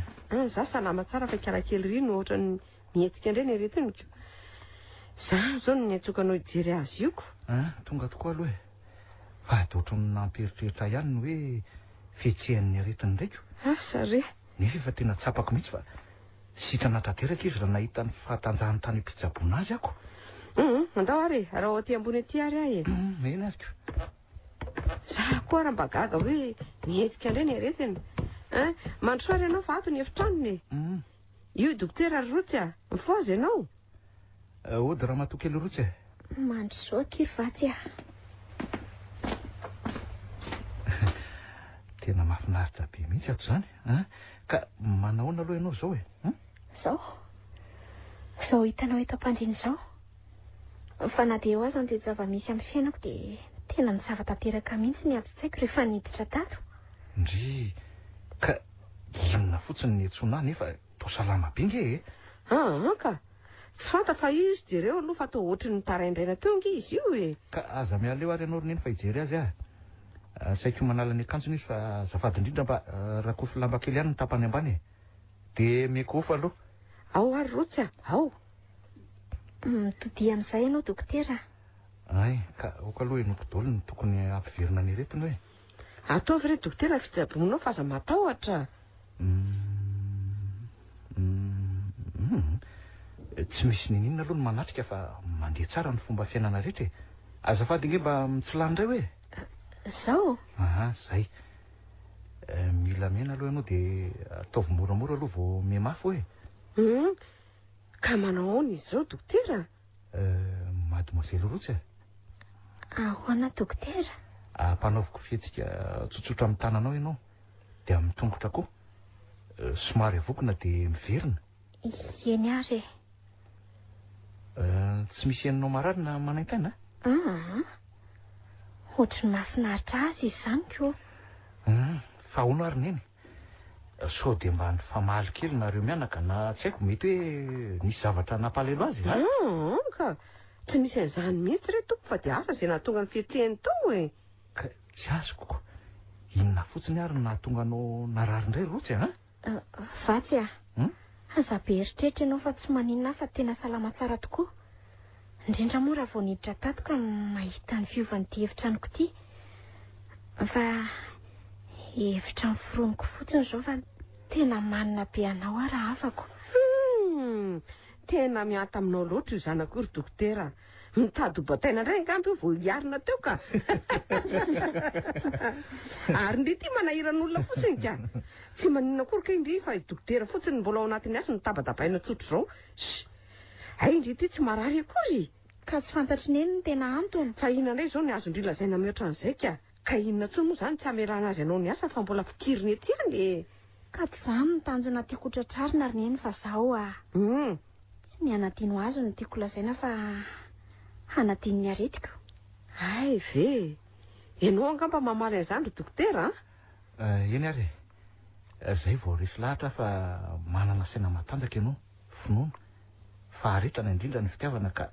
Speaker 4: Za salama tsara fa karakely rino ohatra ny mihetsika indray ny aretiniko. Za zao no niantsokanao hijery azy ioko.
Speaker 3: Tonga tokoa aloha e. Fa dia ohatran'ny namperitreritra ihany ny hoe fihetsehany aretiny ndraiky.
Speaker 4: Asa re.
Speaker 3: Nefa efa tena tsapako mihitsy fa sitrana tanteraka izy raha nahita ny fahatanjahany tany am-pitsaboana azy ako.
Speaker 4: Andao ary raha aty ambony aty ary ahy e.
Speaker 3: Eny azoko.
Speaker 4: Za koa raha mba gaga hoe mihetsika indray ny aretiny. Mandrosoa ary ianao fa ato ny efitranony. Io dokotera Rotsy a. Mifoazy ianao.
Speaker 3: Ody raha matokely Rotsy e.
Speaker 6: Mandrosoa kiry Vatsy a.
Speaker 3: Tena mahafinaritra be mihitsy ato izany. Ka manahoana aloha ianao izao
Speaker 6: Zao hitanao eto am-pandriana izao. Fa na dia eo aza ny zava-misy amin'ny fiainako dia tena ny zava-tanteraka mihitsy ny atsaiko rehefa niditra tato.
Speaker 3: Ndry ka inona fotsiny ny antsoina nefa tao salama be nge
Speaker 4: ka tsy fanta fa izy jereo aloha fa tao ohatry ny taraindraina teo nge izy io e.
Speaker 3: Ka aza mialeo ary ianao roneny fa hijery azy saiko manala ny akanjony izy fa azafady indrindra mba rakofy lamba kely ihany ny tapany ambany dia mekofo aloha.
Speaker 4: Ao ary rotsy ao.
Speaker 6: Mitody amin'izay ianao dokotera.
Speaker 3: Ay, ka oka aloha enoko daholo ny tokony ampiverina ny aretina hoe.
Speaker 4: Ataovy re dokotera fitsaboanao fa aza matahotra.
Speaker 3: Tsy misy ninina aloha ny manatrika fa mandeha tsara ny fomba fiainana rehetra. Azafady nge mba mitsilany indray hoe.
Speaker 6: Zao?
Speaker 3: Zay. Mila mena aloha ianao dia ataovy moramora aloha vao mihamafy hoe.
Speaker 4: Ka manao ahoana izy zao dokotera?
Speaker 3: Mademoiselle Rotsy.
Speaker 6: Ahoana dokotera?
Speaker 3: Mpanaoviko fihetsika tsotsotra amin'ny tananao ianao dia amin'ny tongotra koa. Somary avokona dia miverina.
Speaker 6: Eny ary.
Speaker 3: Tsy misy enonao mararina manaintaina?
Speaker 6: Ohatry ny mahafinaritra azy izany koa.
Speaker 3: Fa ahoana ary neny? Sao dia mba nifamaly kely nareo mianaka na tsy haiko mety hoe nisy zavatra nampalelo azy?
Speaker 4: Ka tsy misy an'izany mihitsy re tompo fa dia asa izay nahatonga ny fietsehany tao e.
Speaker 3: Ka tsy azoko. Inona fotsiny ary nahatonga anao narary indray Rotsy
Speaker 6: Vatsy aza be eritreritra ianao fa tsy maninona fa tena salama tsara tokoa. Indrindra moa raha vao niditra tato ka mahita ny fiovan'ity hevitranoko ity. Fa hevitra ny foroniko fotsiny izao fa tena manina be anao ary afako.
Speaker 4: Tena mianta aminao loatra io zanakory dokotera. Mitady bataina indray angamby io vao hiarina teo ka. Ary ndry ity manahiran'olona fotsiny ka. Tsy maninona kory ka indry fa dokotera fotsiny mbola ao anatin'ny asa ny tabadabaina tsotra izao. Ay indry ity tsy marary akory.
Speaker 6: Ka tsy fantatry neny ny tena antony.
Speaker 4: Fa inona indray izao ny azon-drila zaina mihoatra an'izay ka. Ka inona tsoa moa izany tsy hamerana azy ianao ny asa fa mbola fikiriny ety ihany.
Speaker 6: Ka tsy izany ny tanjona tiako tratrarina ary neny fa zao Tsy ny anadino azo ny tiako lazaina fa hanadino ny aretiko.
Speaker 4: Ay ve. Ianao angamba mamaly an'izany ry dokotera?
Speaker 3: Eny ary. Zay vao resy lahatra fa manana saina matanjaka ianao. Finoana. Fa aretrana indrindra ny fitiavana ka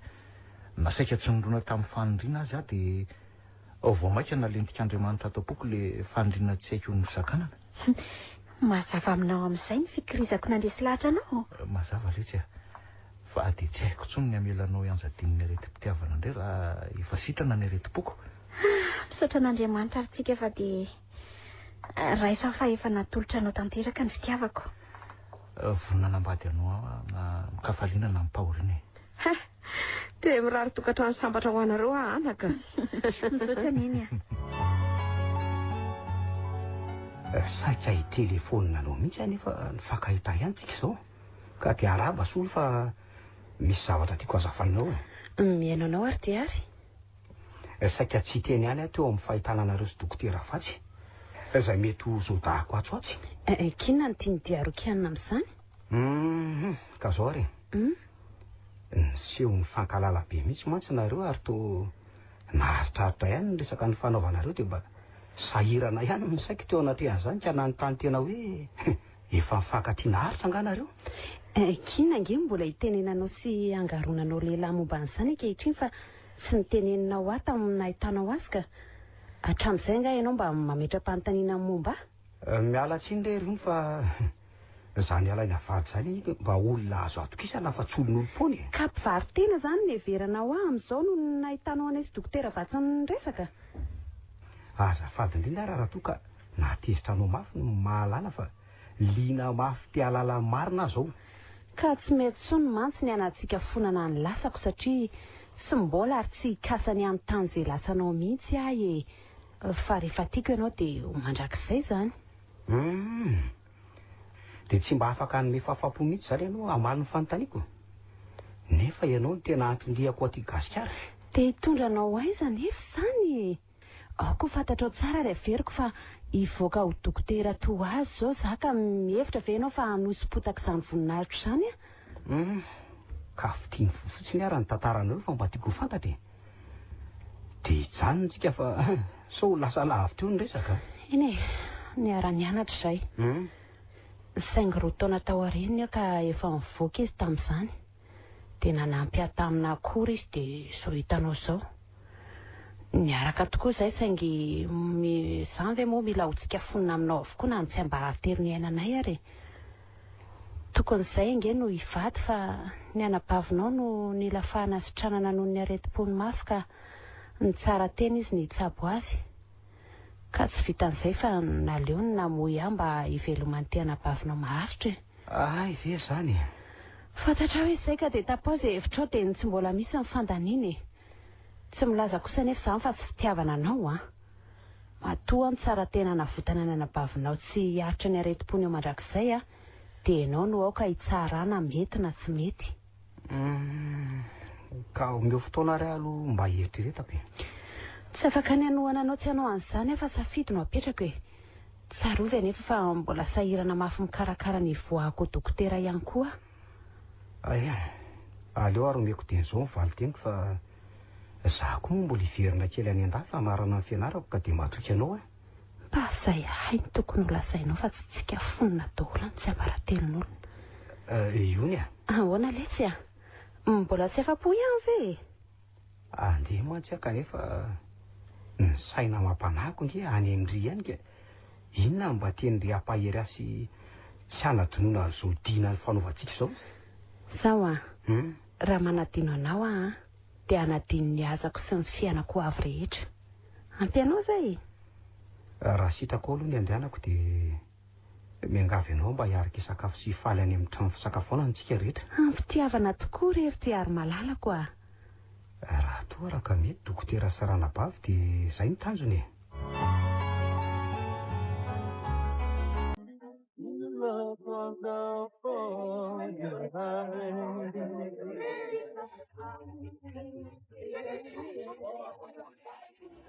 Speaker 3: nasaika tsy nirona tamin'ny fanindriana azy dia vao maika nalentik'Andriamanitra atao poko le fanindriana tsy haiko ny sakanana.
Speaker 6: Mazava aminao amin'izay ny fikirizako nandresy lahatra anao.
Speaker 3: Mazava Rotsy fa dia tsy haiko tsony ny amelanao ianjadiny ny areti-pitiavana indray raha efa sitrana ny areti-poko.
Speaker 6: Misaotra an'Andriamanitra aritsika fa dia raiso fa efa natolotra anao tanteraka ny fitiavako.
Speaker 3: Voninanambady anao na mikafaliana na mipahoriana.
Speaker 4: Dia mirary tokantrano sambatra ho anareo anaka.
Speaker 6: Misaotra neny
Speaker 5: Saika hitelefonina anao mihitsy anefa nifankahita ihany tsika izao. Ka dia araba solo fa misy zavatra tiako azafainao.
Speaker 4: Miainanao ary dia ary.
Speaker 5: Saika tsy teny ihany teo amin'ny fahitana anareo sy dokotera Vatsy. Izay mety ho zodahako atsoatsy.
Speaker 7: Kinona ny tiany diarokianina amin'izany?
Speaker 5: Ka zao ary. Niseho ny fankalala be mihitsy mantsy nareo ary to naharitraritra ihany ny resaka ny fanaovanareo dia mba sahirana ihany ny saiko teo anatrehan'izany ka nanontany tena hoe efa mifankatiana haritra anganareo.
Speaker 7: Kinona nge mbola hitenenanao sy angaronanao lehilahy momba an'izany ankehitriny fa tsy niteneninao ato amin'ny nahitanao azy ka hatramin'izay nga ianao mba mametra-panontaniana momba?
Speaker 5: Miala tsiny re rony fa izany alaina vady izany mba olona azo atokisana fa tsy olon'olom-pony.
Speaker 7: Ka mpivarotena izany ny heveranao amin'izao no nahitanao anay sy dokotera Vatsy ny resaka.
Speaker 5: Azafady indrindra raha toa ka natezitra anao mafy no mahalala fa liana mafy te halala marina zao.
Speaker 7: Ka tsy mety tsony mantsy ny anatsika fonana ny lasako satria sy mbola ary tsy hikasany amin'ny tany izay lasanao mihitsy ahy fa rehefa tiako ianao dia mandrakizay izany.
Speaker 5: Dia tsy mba afaka hanome fahafapo mihitsy izany ianao hamaly ny fanontaniako. Nefa ianao no tena antondriako aty gasikara.
Speaker 7: Dia hitondranao aiza nefa izany? aoko fantatrao tsara ry averiko fa hivoaka ho dokotera toa azy zao za ka mihevitra ve ianao fa hanosipotaka izany voninahitro izany a
Speaker 5: ka fitiany fotsiny ara ny tantaranareo fa mba tiako ho fantatra dia hijanontsika fa so lasa lavitra eo ny resaka
Speaker 7: eny e niara-nianatra izay saingy roa taona tao aoriany ka efa mivoaka izy tamin'izany dia nanampy tamina akory izy dia so hitanao izao niaraka tokoa izay saingy izany ve moa mila hotsika fonina aminao avokoa na ny tsy ambaravitero ny ainanay ary tokony izay nge no hivady fa ny anabavinao no nilafahana sitranana noho ny areti-pony mafy ka ny tsara tena izy ny hitsabo azy ka tsy vitan'izay fa naleo ny namoy ahy mba hiveloman'ny anabavinao maharitra
Speaker 5: ay ve zany
Speaker 7: fantatra hoe izay ka dia tapaozy hevitrao dia ny tsy mbola misy ny fandaniana tsy milaza kosa nefa izany fa tsy fitiavana anao a matoa ny tsara tena navotana ny anabavinao tsy haritra ny areti-pony eo mandrakizay a dia ianao no aoka hitsarana mety na tsy mety
Speaker 5: ka omeo fotoana ry aloha mba hieritrretako
Speaker 7: tsy afaka ny anohana anao tsy hanao an'izany fa safidy no apetrako e tsarovy anefa fa mbola sahirana mafy mikarakara ny voahako dokotera ihany koa
Speaker 5: aya aleo ary omeko teny izao mivaly teniko fa za koa moa mbola hiverina kely any an-da fa marana ny fianarako ka dia matoky anao
Speaker 7: mba izay hainy tokony ho lazainao fa tsy tsika fonina daolany tsy ambaratelon'olona
Speaker 5: iony
Speaker 7: ahoana letsy a mbola tsy afa-po ihany ve
Speaker 5: andeha mantsy kanefa ny saina mampanahiko nge any amindry ihany ka inona mba tian'ry ampahery asy tsy hanadinoana zao dina ny fanaovantsika izao
Speaker 7: zao a raha manadino anao a dia hanadino ny azako sy ny fiainako avy rehetra ampianao zay
Speaker 5: raha sitako aloha ny andehanako dia miangavy anao mba hiarika sakafo sy faly any amin'ny trano fisakafoana ntsika rehetra
Speaker 7: ampitiavana tokoa rery ty ary malalako a
Speaker 5: raha toa raha ka mety dokotera saranabavy dia izay ny tanjony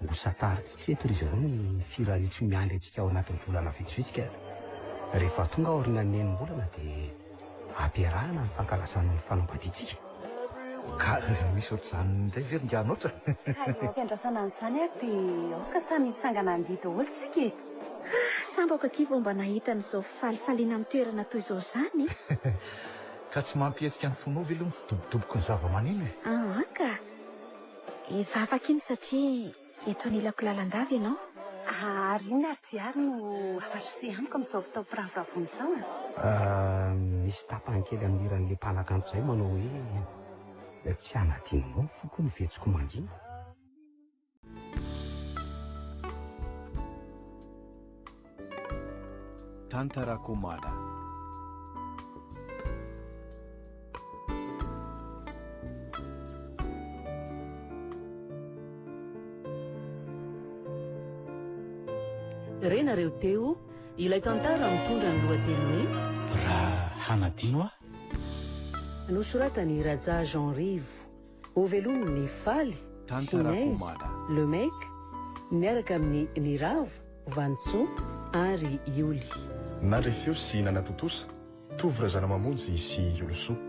Speaker 5: hosataritsy tseto ry zareo ny firaritry miandry antsika ao anatin'ny volana vitsivitsika rehefa tonga aoriana ny enim-bolana dia ampiarahana ny fankalasana ny fanambadiantsika
Speaker 3: ka misy ohatr'izany indray veryngianoatra
Speaker 7: fiandrasana an'izany ary dia aoka samy mitsangana andihy daholo tsika samby aoka kiva mba nahita n'izao falifaliana amin'ny toerana toy izao izany
Speaker 3: ka tsy mampihetsika ny fonova aloha midobodoboky ny zava-maneno
Speaker 7: ka efa afaka iny satria eto anilako lalandava ianao ary iny ary tsy ary no afatry sy amiko amin'izao fitao piraviravony izao
Speaker 5: misy tapany kely amin'ny iran'ilay mpanakanto izay manao hoe tsy hanadinonao foko ny vetsiko mandiny
Speaker 8: Tantarakomada.
Speaker 2: Renareo teo ilay tantara mitondra ny lohateny hoe
Speaker 1: raha hanadino
Speaker 2: nosoratany Raja Jean Rive Ovelominy Faly
Speaker 8: Tantarakomada.
Speaker 2: Le Mec miaraka amin'ny Niravo Vantso ary Ioli
Speaker 9: narefeo sy nanatotosa tovy razana mamonjy sy Ioloso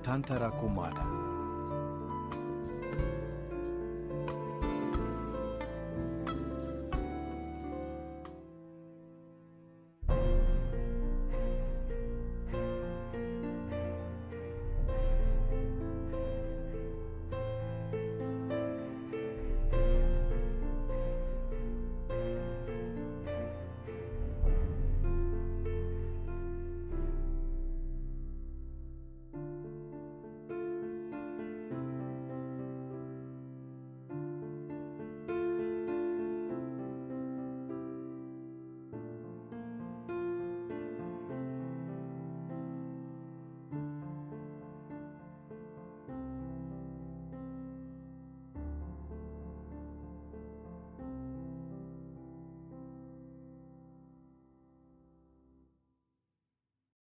Speaker 8: Tantarakomada.